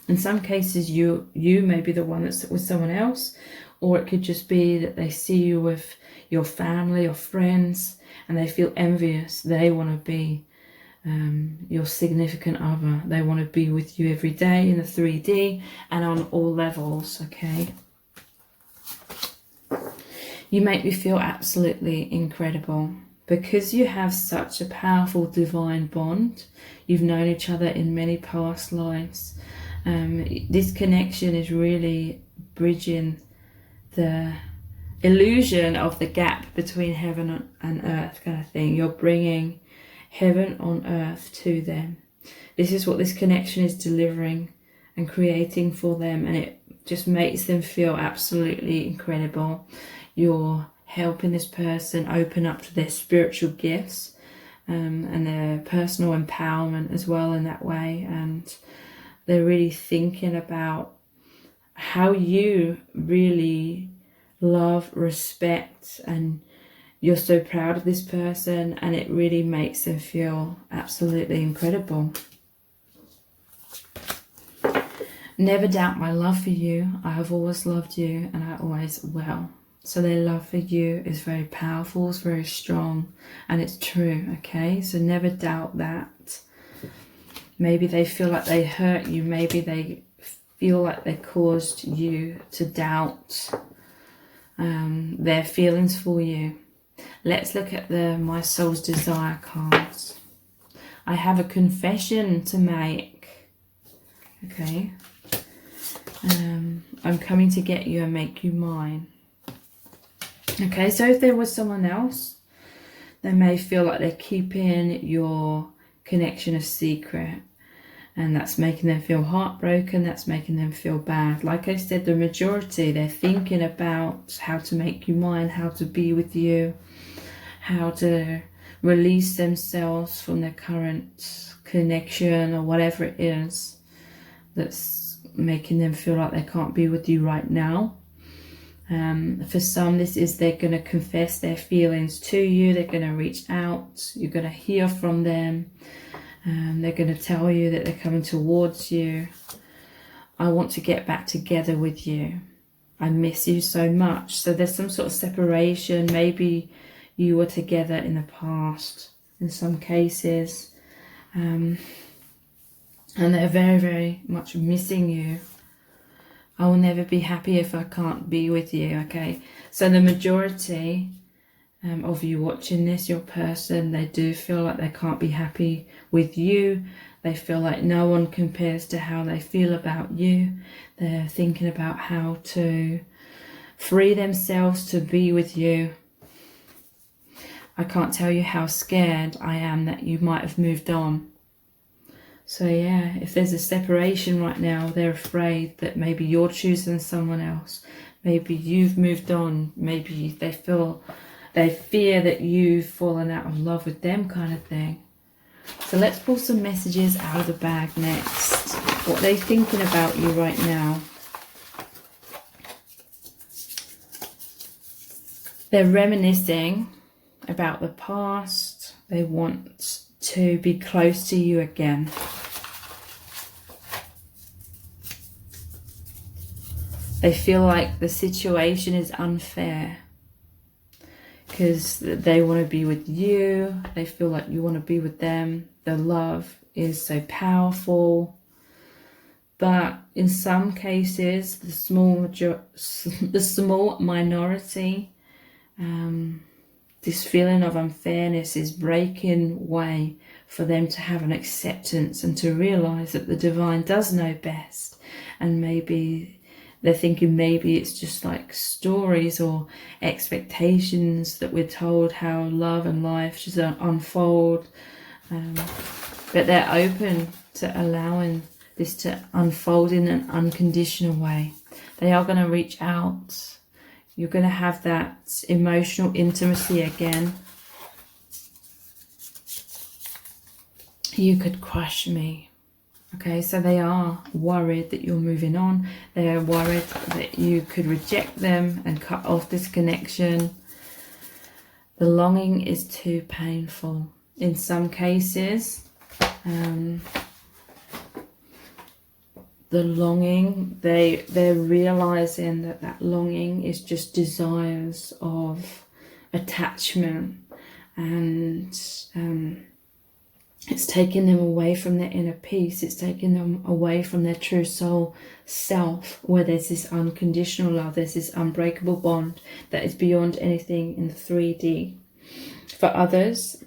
S1: in some cases you may be the one that's with someone else, or it could just be that they see you with your family or friends and they feel envious. They want to be your significant other. They want to be with you every day in the 3D and on all levels, okay? You make me feel absolutely incredible. Because you have such a powerful divine bond, you've known each other in many past lives. This connection is really bridging the illusion of the gap between heaven and earth kind of thing. You're bringing heaven on earth to them. This is what this connection is delivering and creating for them, and it just makes them feel absolutely incredible. You're helping this person open up to their spiritual gifts and their personal empowerment as well in that way, and they're really thinking about how you really love, respect, and you're so proud of this person, and it really makes them feel absolutely incredible. Never doubt my love for you. I have always loved you, and I always will. So their love for you is very powerful, it's very strong, and it's true, okay? So never doubt that. Maybe they feel like they hurt you. Maybe they feel like they caused you to doubt their feelings for you. Let's look at the My Soul's Desire cards. I have a confession to make. Okay. I'm coming to get you and make you mine. Okay, so if there was someone else, they may feel like they're keeping your connection a secret, and that's making them feel heartbroken, that's making them feel bad. Like I said, the majority, they're thinking about how to make you mine, how to be with you, how to release themselves from their current connection or whatever it is that's making them feel like they can't be with you right now. For some, this is they're going to confess their feelings to you. They're going to reach out. You're going to hear from them. They're going to tell you that they're coming towards you. I want to get back together with you. I miss you so much. So there's some sort of separation. Maybe you were together in the past in some cases. And they're very, very much missing you. I will never be happy if I can't be with you, okay? So the majority of you watching this, your person, they do feel like they can't be happy with you. They feel like no one compares to how they feel about you. They're thinking about how to free themselves to be with you. I can't tell you how scared I am that you might have moved on. So yeah, if there's a separation right now, they're afraid that maybe you're choosing someone else. Maybe you've moved on. Maybe they fear that you've fallen out of love with them, kind of thing. So let's pull some messages out of the bag next. What are they thinking about you right now? They're reminiscing about the past. They want to be close to you again. They feel like the situation is unfair because they want to be with you. They feel like you want to be with them. The love is so powerful. But in some cases, the small minority, this feeling of unfairness is breaking way for them to have an acceptance and to realize that the divine does know best. And maybe they're thinking maybe it's just like stories or expectations that we're told how love and life should unfold. But they're open to allowing this to unfold in an unconditional way. They are going to reach out. You're going to have that emotional intimacy again. You could crush me. Okay, so they are worried that you're moving on. They are worried that you could reject them and cut off this connection. The longing is too painful. In some cases, the longing, they're realizing that longing is just desires of attachment, and it's taking them away from their inner peace. It's taking them away from their true soul self, where there's this unconditional love, there's this unbreakable bond that is beyond anything in the 3D. For others,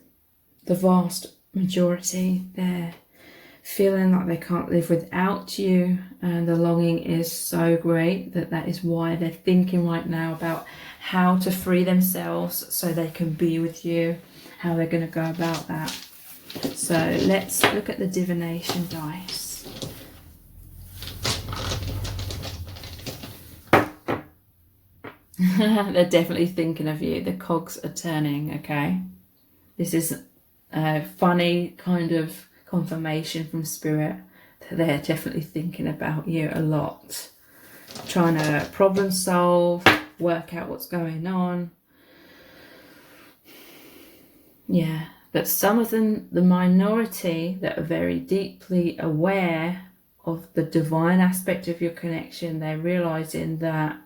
S1: the vast majority, they're feeling like they can't live without you, and the longing is so great that is why they're thinking right now about how to free themselves so they can be with you, how they're going to go about that. So let's look at the divination dice. They're definitely thinking of you. The cogs are turning, okay? This is a funny kind of confirmation from Spirit that they're definitely thinking about you a lot. Trying to problem solve, work out what's going on. Yeah, but some of them, the minority that are very deeply aware of the divine aspect of your connection, they're realizing that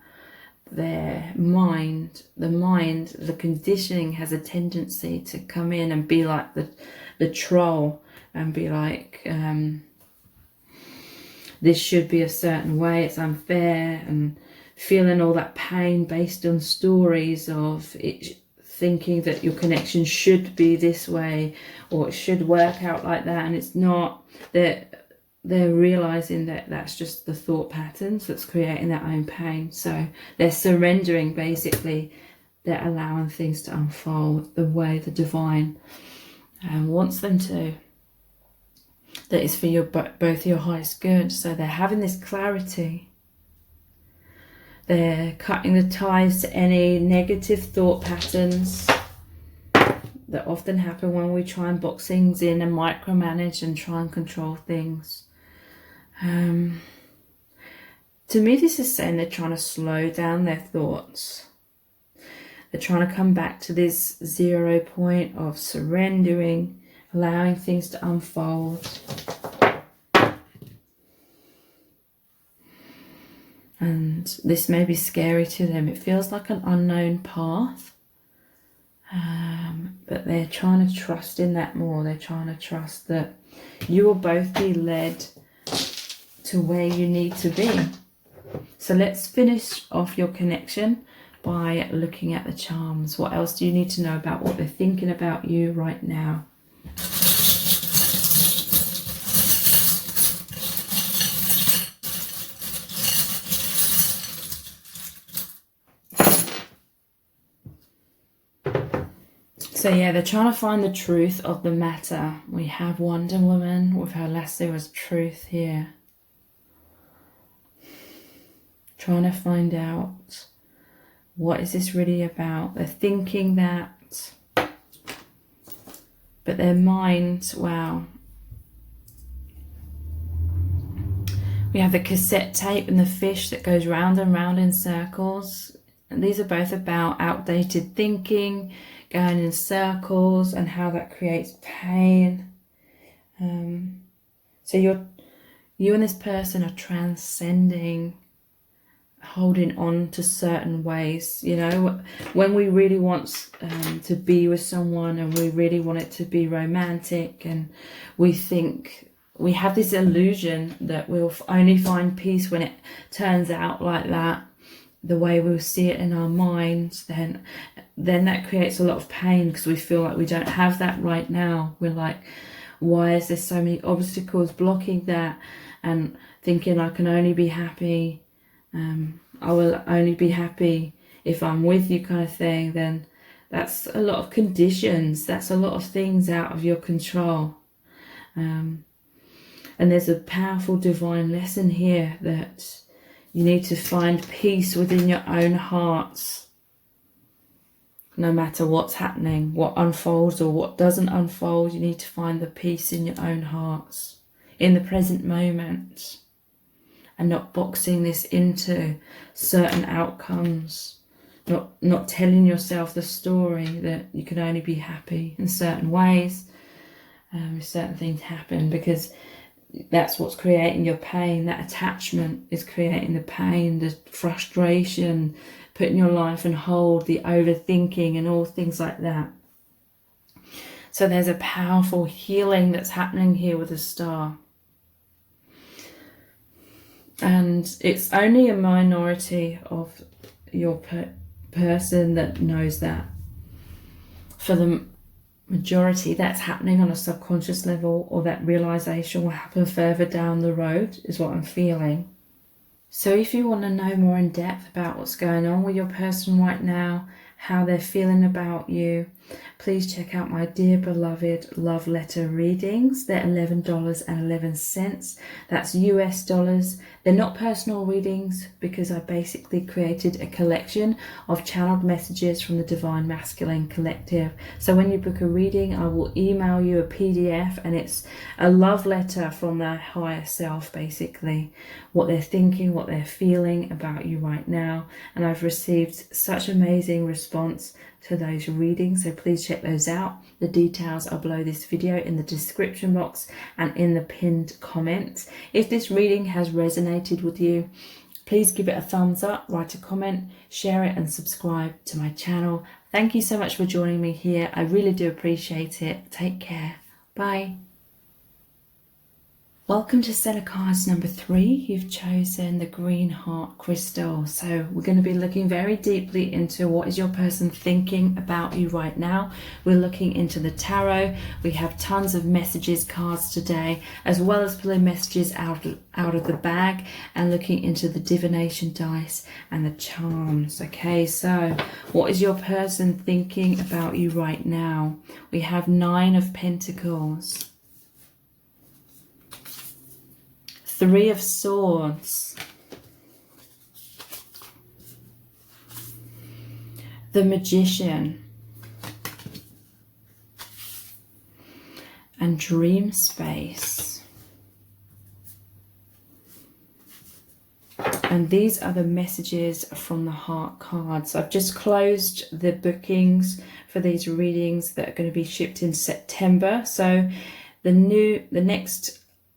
S1: their mind, the conditioning has a tendency to come in and be like the troll and be like, this should be a certain way, it's unfair, and feeling all that pain based on stories of it, thinking that your connection should be this way or it should work out like that, and it's not. They're realizing that that's just the thought patterns that's creating their own pain. So they're surrendering, basically. They're allowing things to unfold the way the divine wants them to. That is for your both your highest good. So they're having this clarity. They're cutting the ties to any negative thought patterns that often happen when we try and box things in and micromanage and try and control things. To me, this is saying they're trying to slow down their thoughts. They're trying to come back to this 0 point of surrendering, allowing things to unfold. And this may be scary to them. It feels like an unknown path. But they're trying to trust in that more. They're trying to trust that you will both be led to where you need to be. So let's finish off your connection by looking at the charms. What else do you need to know about what they're thinking about you right now? So yeah, they're trying to find the truth of the matter. We have Wonder Woman with her lasso's truth here. Trying to find out, what is this really about? They're thinking that, but their mind, wow. We have the cassette tape and the fish that goes round and round in circles. And these are both about outdated thinking, going in circles, and how that creates pain. So you and this person are transcending holding on to certain ways. You know, when we really want to be with someone and we really want it to be romantic, and we think we have this illusion that we'll only find peace when it turns out like that, the way we'll see it in our minds, then that creates a lot of pain because we feel like we don't have that right now. We're like, why is there so many obstacles blocking that? And thinking I can only be happy, I will only be happy if I'm with you, kind of thing. Then that's a lot of conditions. That's a lot of things out of your control. And there's a powerful divine lesson here that you need to find peace within your own hearts. No matter what's happening, what unfolds or what doesn't unfold, you need to find the peace in your own hearts, in the present moment, and not boxing this into certain outcomes, not telling yourself the story that you can only be happy in certain ways if certain things happen, because that's what's creating your pain. That attachment is creating the pain, the frustration, putting your life on hold, the overthinking and all things like that. So there's a powerful healing that's happening here with the star. And it's only a minority of your person that knows that. For the majority, that's happening on a subconscious level, or that realization will happen further down the road, is what I'm feeling. So if you want to know more in depth about what's going on with your person right now, how they're feeling about you, please check out my dear beloved love letter readings. They're $11.11. That's US dollars. They're not personal readings because I basically created a collection of channeled messages from the Divine Masculine Collective. So when you book a reading, I will email you a PDF, and it's a love letter from their higher self, basically what they're thinking, what they're feeling about you right now. And I've received such amazing response to those readings, so please check those out. The details are below this video in the description box and in the pinned comments. If this reading has resonated with you, please give it a thumbs up, write a comment, share it, and subscribe to my channel. Thank you so much for joining me here. I really do appreciate it. Take care. Bye. Welcome to set of cards number 3. You've chosen the green heart crystal. So we're going to be looking very deeply into what is your person thinking about you right now. We're looking into the tarot. We have tons of messages cards today, as well as pulling messages out of the bag and looking into the divination dice and the charms. Okay, so what is your person thinking about you right now? We have 9 of Pentacles, 3 of Swords, the Magician, and Dream Space. And these are the messages from the heart cards. I've just closed the bookings for these readings that are going to be shipped in September. So the next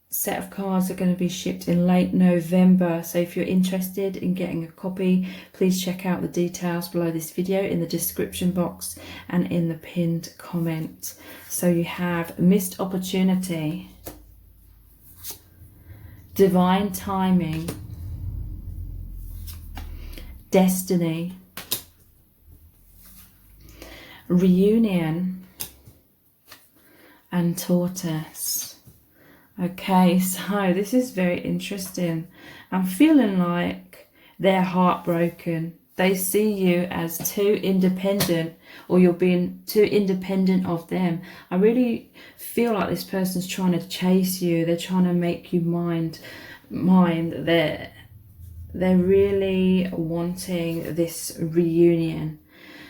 S1: set of cards are going to be shipped in late November. So if you're interested in getting a copy, please check out the details below this video in the description box and in the pinned comment. So you have missed opportunity, divine timing, destiny, reunion, and tortoise. Okay, so this is very interesting. I'm feeling like they're heartbroken. They see you as too independent, or you're being too independent of them. I really feel like this person's trying to chase you. They're trying to make you mind. They're really wanting this reunion.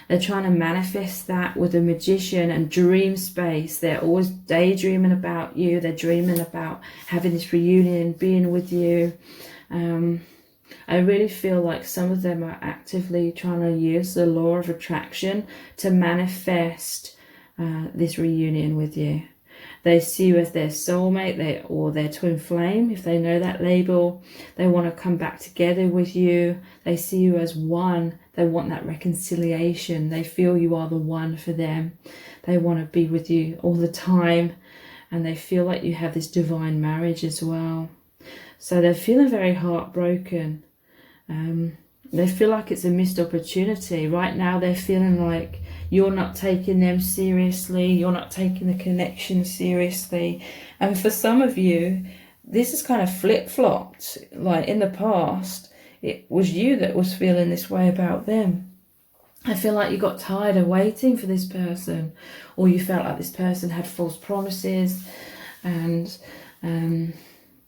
S1: They're trying to manifest that with the Magician and Dream Space. They're always daydreaming about you. They're dreaming about having this reunion, being with you. I really feel like some of them are actively trying to use the law of attraction to manifest this reunion with you. They see you as their soulmate, or their twin flame, if they know that label. They want to come back together with you. They see you as one. They want that reconciliation. They feel you are the one for them. They want to be with you all the time. And they feel like you have this divine marriage as well. So they're feeling very heartbroken. They feel like it's a missed opportunity. Right now they're feeling like you're not taking them seriously. You're not taking the connection seriously. And for some of you, this is kind of flip-flopped. Like in the past, it was you that was feeling this way about them. I feel like you got tired of waiting for this person, or you felt like this person had false promises, and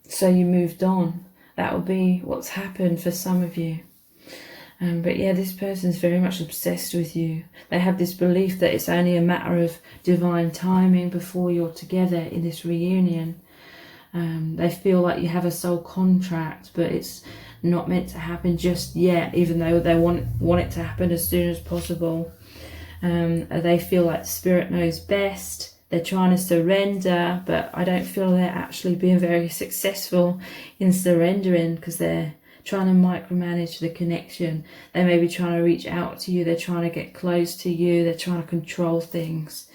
S1: so you moved on. That will be what's happened for some of you. But yeah, this person's very much obsessed with you. They have this belief that it's only a matter of divine timing before you're together in this reunion. They feel like you have a soul contract, but it's not meant to happen just yet, even though they want it to happen as soon as possible. They feel like the spirit knows best. They're trying to surrender, but I don't feel they're actually being very successful in surrendering, because they're trying to micromanage the connection. They may be trying to reach out to you. They're trying to get close to you. They're trying to control things.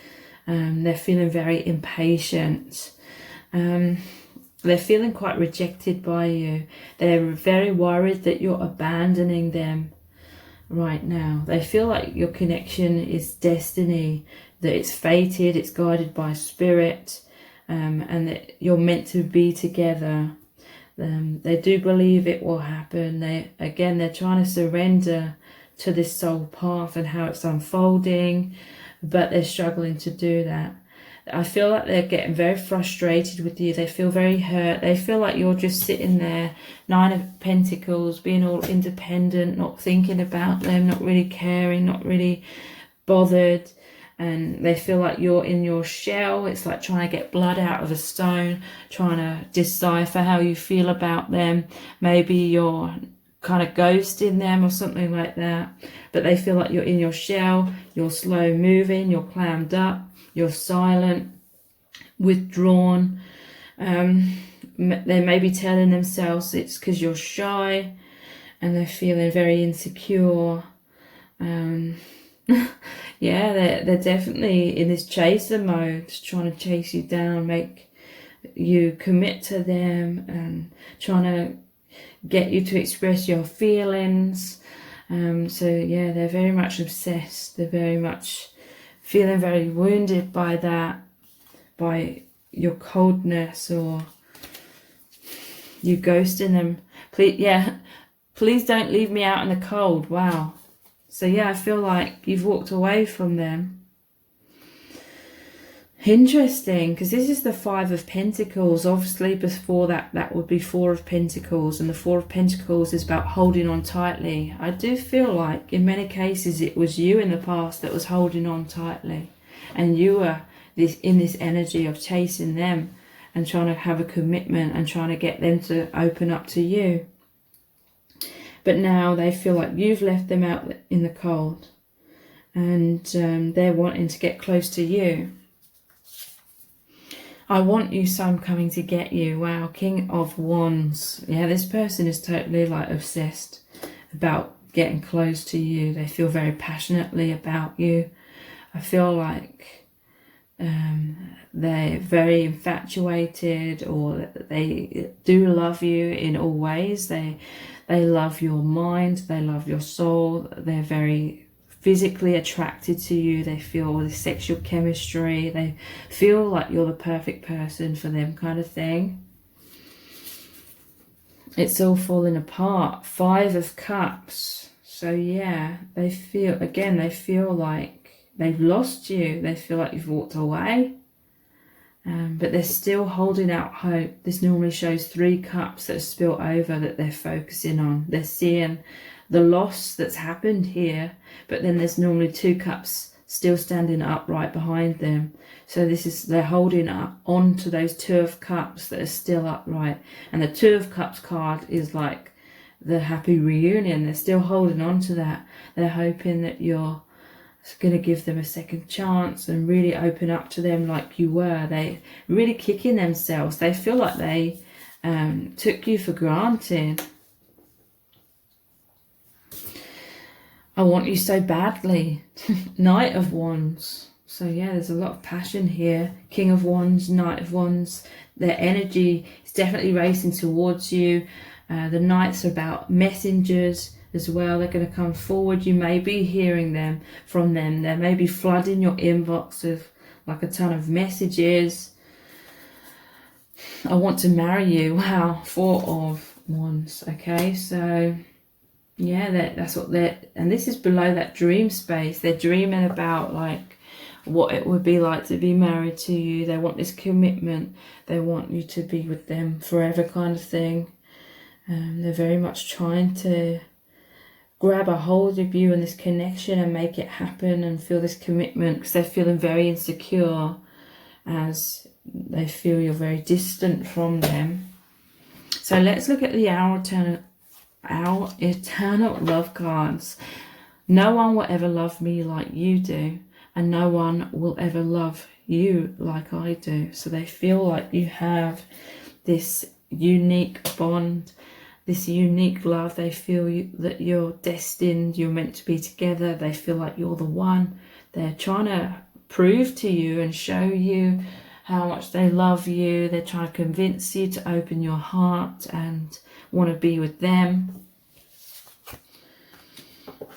S1: They're feeling very impatient. They're feeling quite rejected by you. They're very worried that you're abandoning them right now. They feel like your connection is destiny, that it's fated, it's guided by spirit, and that you're meant to be together. They do believe it will happen. They're trying to surrender to this soul path and how it's unfolding, but they're struggling to do that. I feel like they're getting very frustrated with you. They feel very hurt. They feel like you're just sitting there, 9 of Pentacles, being all independent, not thinking about them, not really caring, not really bothered. And they feel like you're in your shell. It's like trying to get blood out of a stone, trying to decipher how you feel about them. Maybe you're kind of ghosting them or something like that. But they feel like you're in your shell, you're slow moving, you're clammed up, you're silent, withdrawn. They may be telling themselves it's because you're shy and they're feeling very insecure. Yeah, they're definitely in this chaser mode, trying to chase you down, make you commit to them, and trying to get you to express your feelings. So yeah, they're very much obsessed. They're very much feeling very wounded by that, by your coldness or you ghosting them. Please don't leave me out in the cold. Wow. So yeah, I feel like you've walked away from them. Interesting, because this is the 5 of Pentacles. Obviously before that would be 4 of Pentacles, and the 4 of Pentacles is about holding on tightly. I do feel like in many cases it was you in the past that was holding on tightly, and you were in this energy of chasing them and trying to have a commitment and trying to get them to open up to you. But now they feel like you've left them out in the cold, and they're wanting to get close to you. I want you, so I'm coming to get you. Wow, King of Wands. Yeah, this person is totally like obsessed about getting close to you. They feel very passionately about you. I feel like they're very infatuated, or they do love you in all ways. They love your mind, they love your soul, they're very physically attracted to you, they feel the sexual chemistry, they feel like you're the perfect person for them, kind of thing. It's all falling apart. 5 of Cups. So yeah, they feel like they've lost you. They feel like you've walked away. But they're still holding out hope. This normally shows 3 cups that spill over that they're focusing on. They're seeing the loss that's happened here, but then there's normally 2 cups still standing upright behind them. So they're holding on to those 2 of Cups that are still upright. And the 2 of Cups card is like the happy reunion. They're still holding on to that. They're hoping that you're going to give them a second chance and really open up to them like you were. They really kicking themselves. They feel like they took you for granted. I want you so badly. Knight of Wands. So yeah, there's a lot of passion here. King of Wands, Knight of Wands. Their energy is definitely racing towards you. The Knights are about messengers as well. They're going to come forward. You may be hearing from them. They may be flooding your inbox with like a ton of messages. I want to marry you. Wow, 4 of Wands. Okay, so yeah, that's what and this is below that dream space. They're dreaming about like what it would be like to be married to you. They want this commitment. They want you to be with them forever, kind of thing. They're very much trying to grab a hold of you and this connection and make it happen and feel this commitment, because they're feeling very insecure as they feel you're very distant from them. So let's look at the our eternal love cards. No one will ever love me like you do, and no one will ever love you like I do. So they feel like you have this unique bond, this unique love. They feel that you're destined, you're meant to be together. They feel like you're the one. They're trying to prove to you and show you how much they love you. They're trying to convince you to open your heart and want to be with them.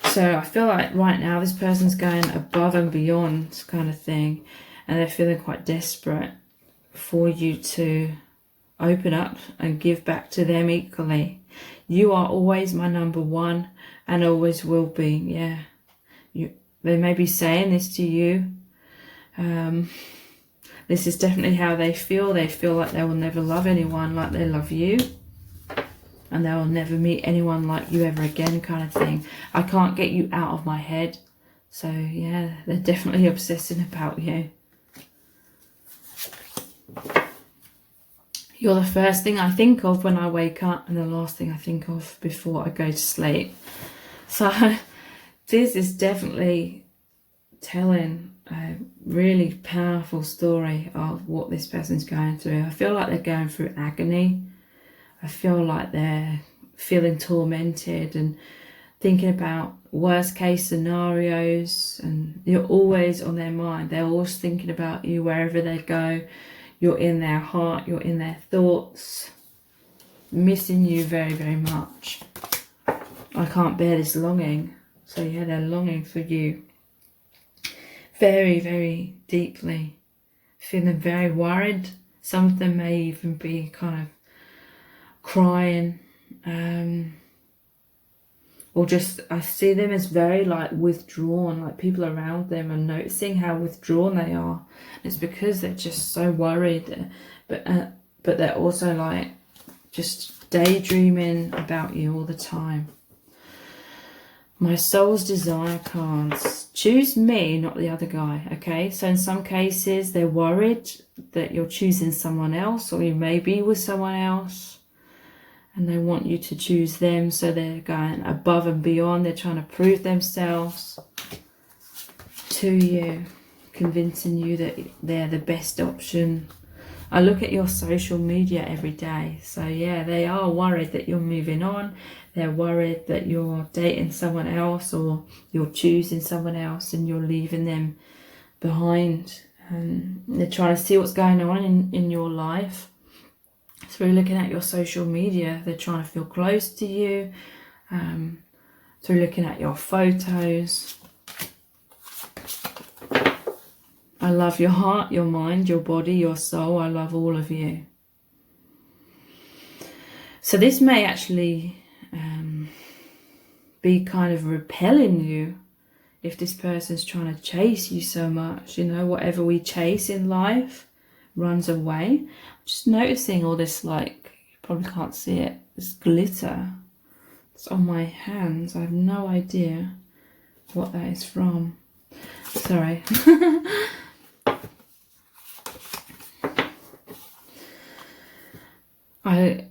S1: So I feel like right now this person's going above and beyond, kind of thing, and they're feeling quite desperate for you to open up and give back to them equally. You are always my number one and always will be. Yeah, they may be saying this to you. This is definitely how they feel. They feel like they will never love anyone like they love you, and they will never meet anyone like you ever again, kind of thing. I can't get you out of my head. So yeah, they're definitely obsessing about you. You're the first thing I think of when I wake up and the last thing I think of before I go to sleep. So this is definitely telling a really powerful story of what this person's going through. I feel like they're going through agony. I feel like they're feeling tormented and thinking about worst case scenarios, and you're always on their mind. They're always thinking about you wherever they go. You're in their heart, you're in their thoughts, missing you very, very much. I can't bear this longing. So yeah, they're longing for you very, very deeply, feeling very worried. Some of them may even be kind of crying, or just, I see them as very like withdrawn, like people around them are noticing how withdrawn they are. It's because they're just so worried, but they're also like just daydreaming about you all the time. My soul's desire cards. Choose me, not the other guy. Okay, so in some cases they're worried that you're choosing someone else, or you may be with someone else, and they want you to choose them. So they're going above and beyond. They're trying to prove themselves to you, convincing you that they're the best option. I look at your social media every day. So yeah, they are worried that you're moving on. They're worried that you're dating someone else, or you're choosing someone else and you're leaving them behind. And they're trying to see what's going on in your life. Through looking at your social media, they're trying to feel close to you. Through looking at your photos. I love your heart, your mind, your body, your soul. I love all of you. So this may actually be kind of repelling you if this person's trying to chase you so much. You know, whatever we chase in life runs away. Just noticing all this, like, you probably can't see it, this glitter. It's on my hands. I have no idea what that is from. Sorry.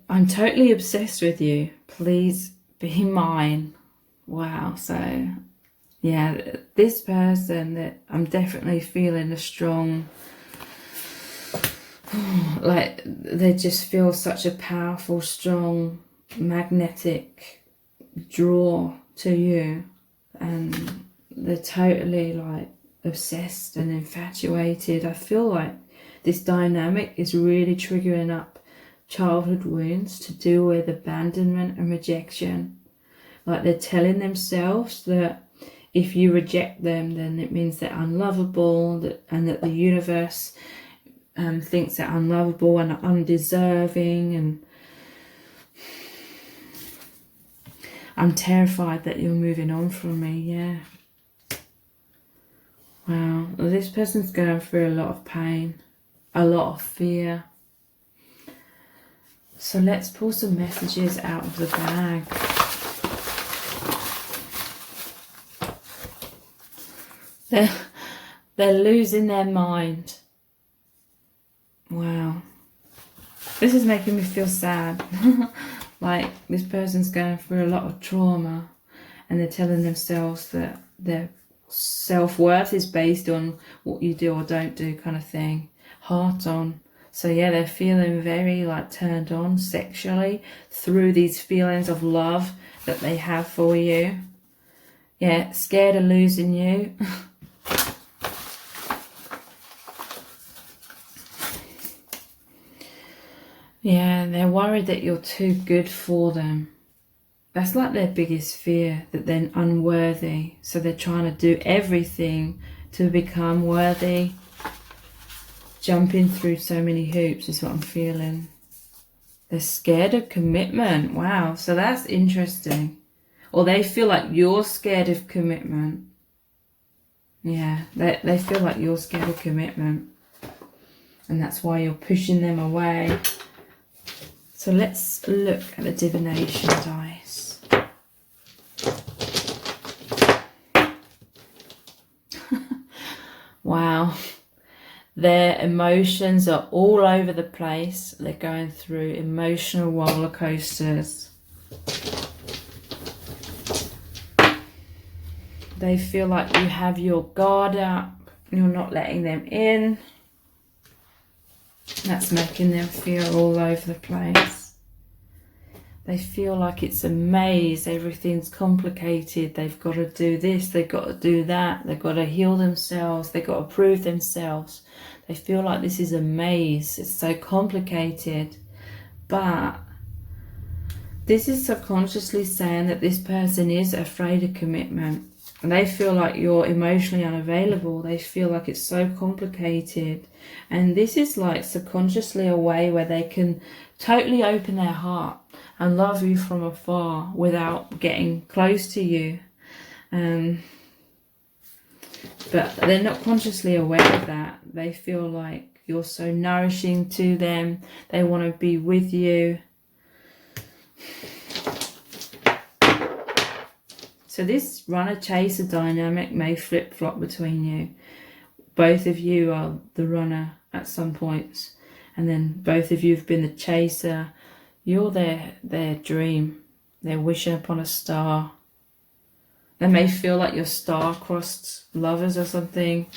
S1: I'm totally obsessed with you. Please be mine. Wow. So yeah, this person, that I'm definitely feeling a strong, like they just feel such a powerful, strong, magnetic draw to you, and they're totally like obsessed and infatuated. I feel like this dynamic is really triggering up childhood wounds to do with abandonment and rejection. Like they're telling themselves that if you reject them, then it means they're unlovable, and that the universe thinks they're unlovable and undeserving. And I'm terrified that you're moving on from me. Yeah. Wow. Well, this person's going through a lot of pain, a lot of fear. So let's pull some messages out of the bag. They're losing their mind. Wow. This is making me feel sad. Like this person's going through a lot of trauma, and they're telling themselves that their self-worth is based on what you do or don't do, kind of thing. Heart on. So yeah, they're feeling very like turned on sexually through these feelings of love that they have for you. Yeah, scared of losing you. Yeah, they're worried that you're too good for them. That's like their biggest fear, that they're unworthy. So they're trying to do everything to become worthy. Jumping through so many hoops is what I'm feeling. They're scared of commitment. Wow, so that's interesting. Or they feel like you're scared of commitment. Yeah, they feel like you're scared of commitment. And that's why you're pushing them away. So let's look at the divination dice. Wow. Their emotions are all over the place. They're going through emotional roller coasters. They feel like you have your guard up. You're not letting them in. That's making them feel all over the place. They feel like it's a maze. Everything's complicated. They've got to do this. They've got to do that. They've got to heal themselves. They've got to prove themselves. They feel like this is a maze. It's so complicated. But this is subconsciously saying that this person is afraid of commitment. And they feel like you're emotionally unavailable. They feel like it's so complicated. And this is like subconsciously a way where they can totally open their heart and love you from afar without getting close to you. But they're not consciously aware of that. They feel like you're so nourishing to them. They want to be with you. So this runner-chaser dynamic may flip-flop between you. Both of you are the runner at some points. And then both of you have been the chaser. You're their dream. They're wishing upon a star. They may feel like you're star-crossed lovers or something.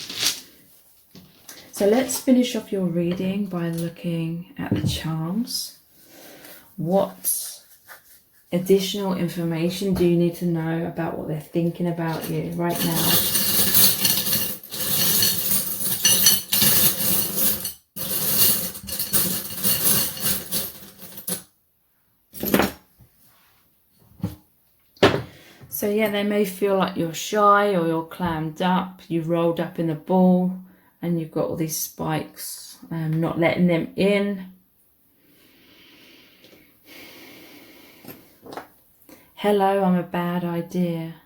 S1: So let's finish off your reading by looking at the charms. What additional information do you need to know about what they're thinking about you right now? So yeah, they may feel like you're shy or you're clammed up, you've rolled up in the ball and you've got all these spikes, not letting them in. Hello, I'm a bad idea.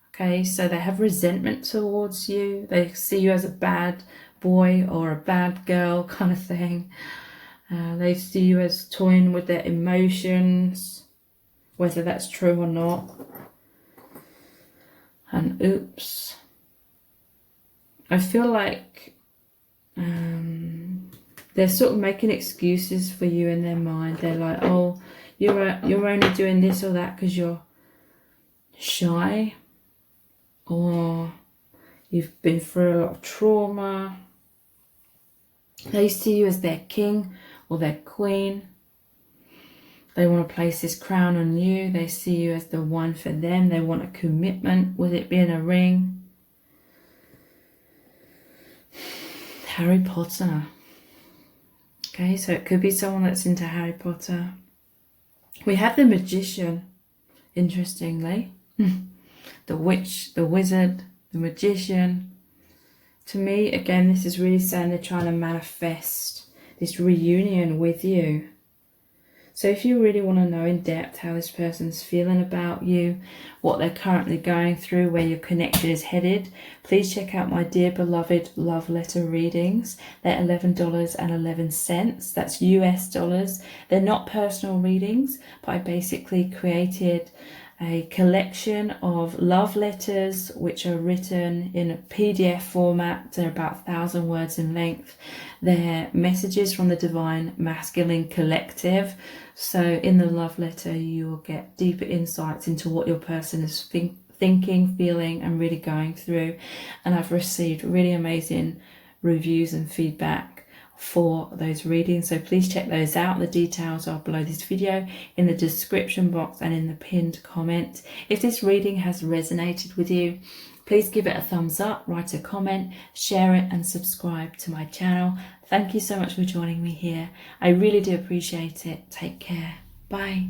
S1: Okay, so they have resentment towards you. They see you as a bad boy or a bad girl kind of thing. They see you as toying with their emotions, whether that's true or not. And oops. I feel like they're sort of making excuses for you in their mind. They're like, oh, you're only doing this or that because you're shy, or you've been through a lot of trauma. They see you as their king or their queen. They want to place this crown on you. They see you as the one for them. They want a commitment, with it being a ring. Harry Potter. Okay, so it could be someone that's into Harry Potter. We have the magician, interestingly. The witch, the wizard, the magician. To me, again, this is really saying they're trying to manifest this reunion with you. So if you really want to know in depth how this person's feeling about you, what they're currently going through, where your connection is headed, please check out my Dear Beloved Love Letter readings. They're $11.11. That's US dollars. They're not personal readings, but I basically created a collection of love letters which are written in a PDF format. They're about 1,000 words in length. They're messages from the Divine Masculine Collective. So in the love letter, you will get deeper insights into what your person is thinking, feeling, and really going through. And I've received really amazing reviews and feedback for those readings, so please check those out. The details are below this video, in the description box and in the pinned comment. If this reading has resonated with you, please give it a thumbs up, write a comment, share it, and subscribe to my channel. Thank you so much for joining me here. I really do appreciate it. Take care. Bye.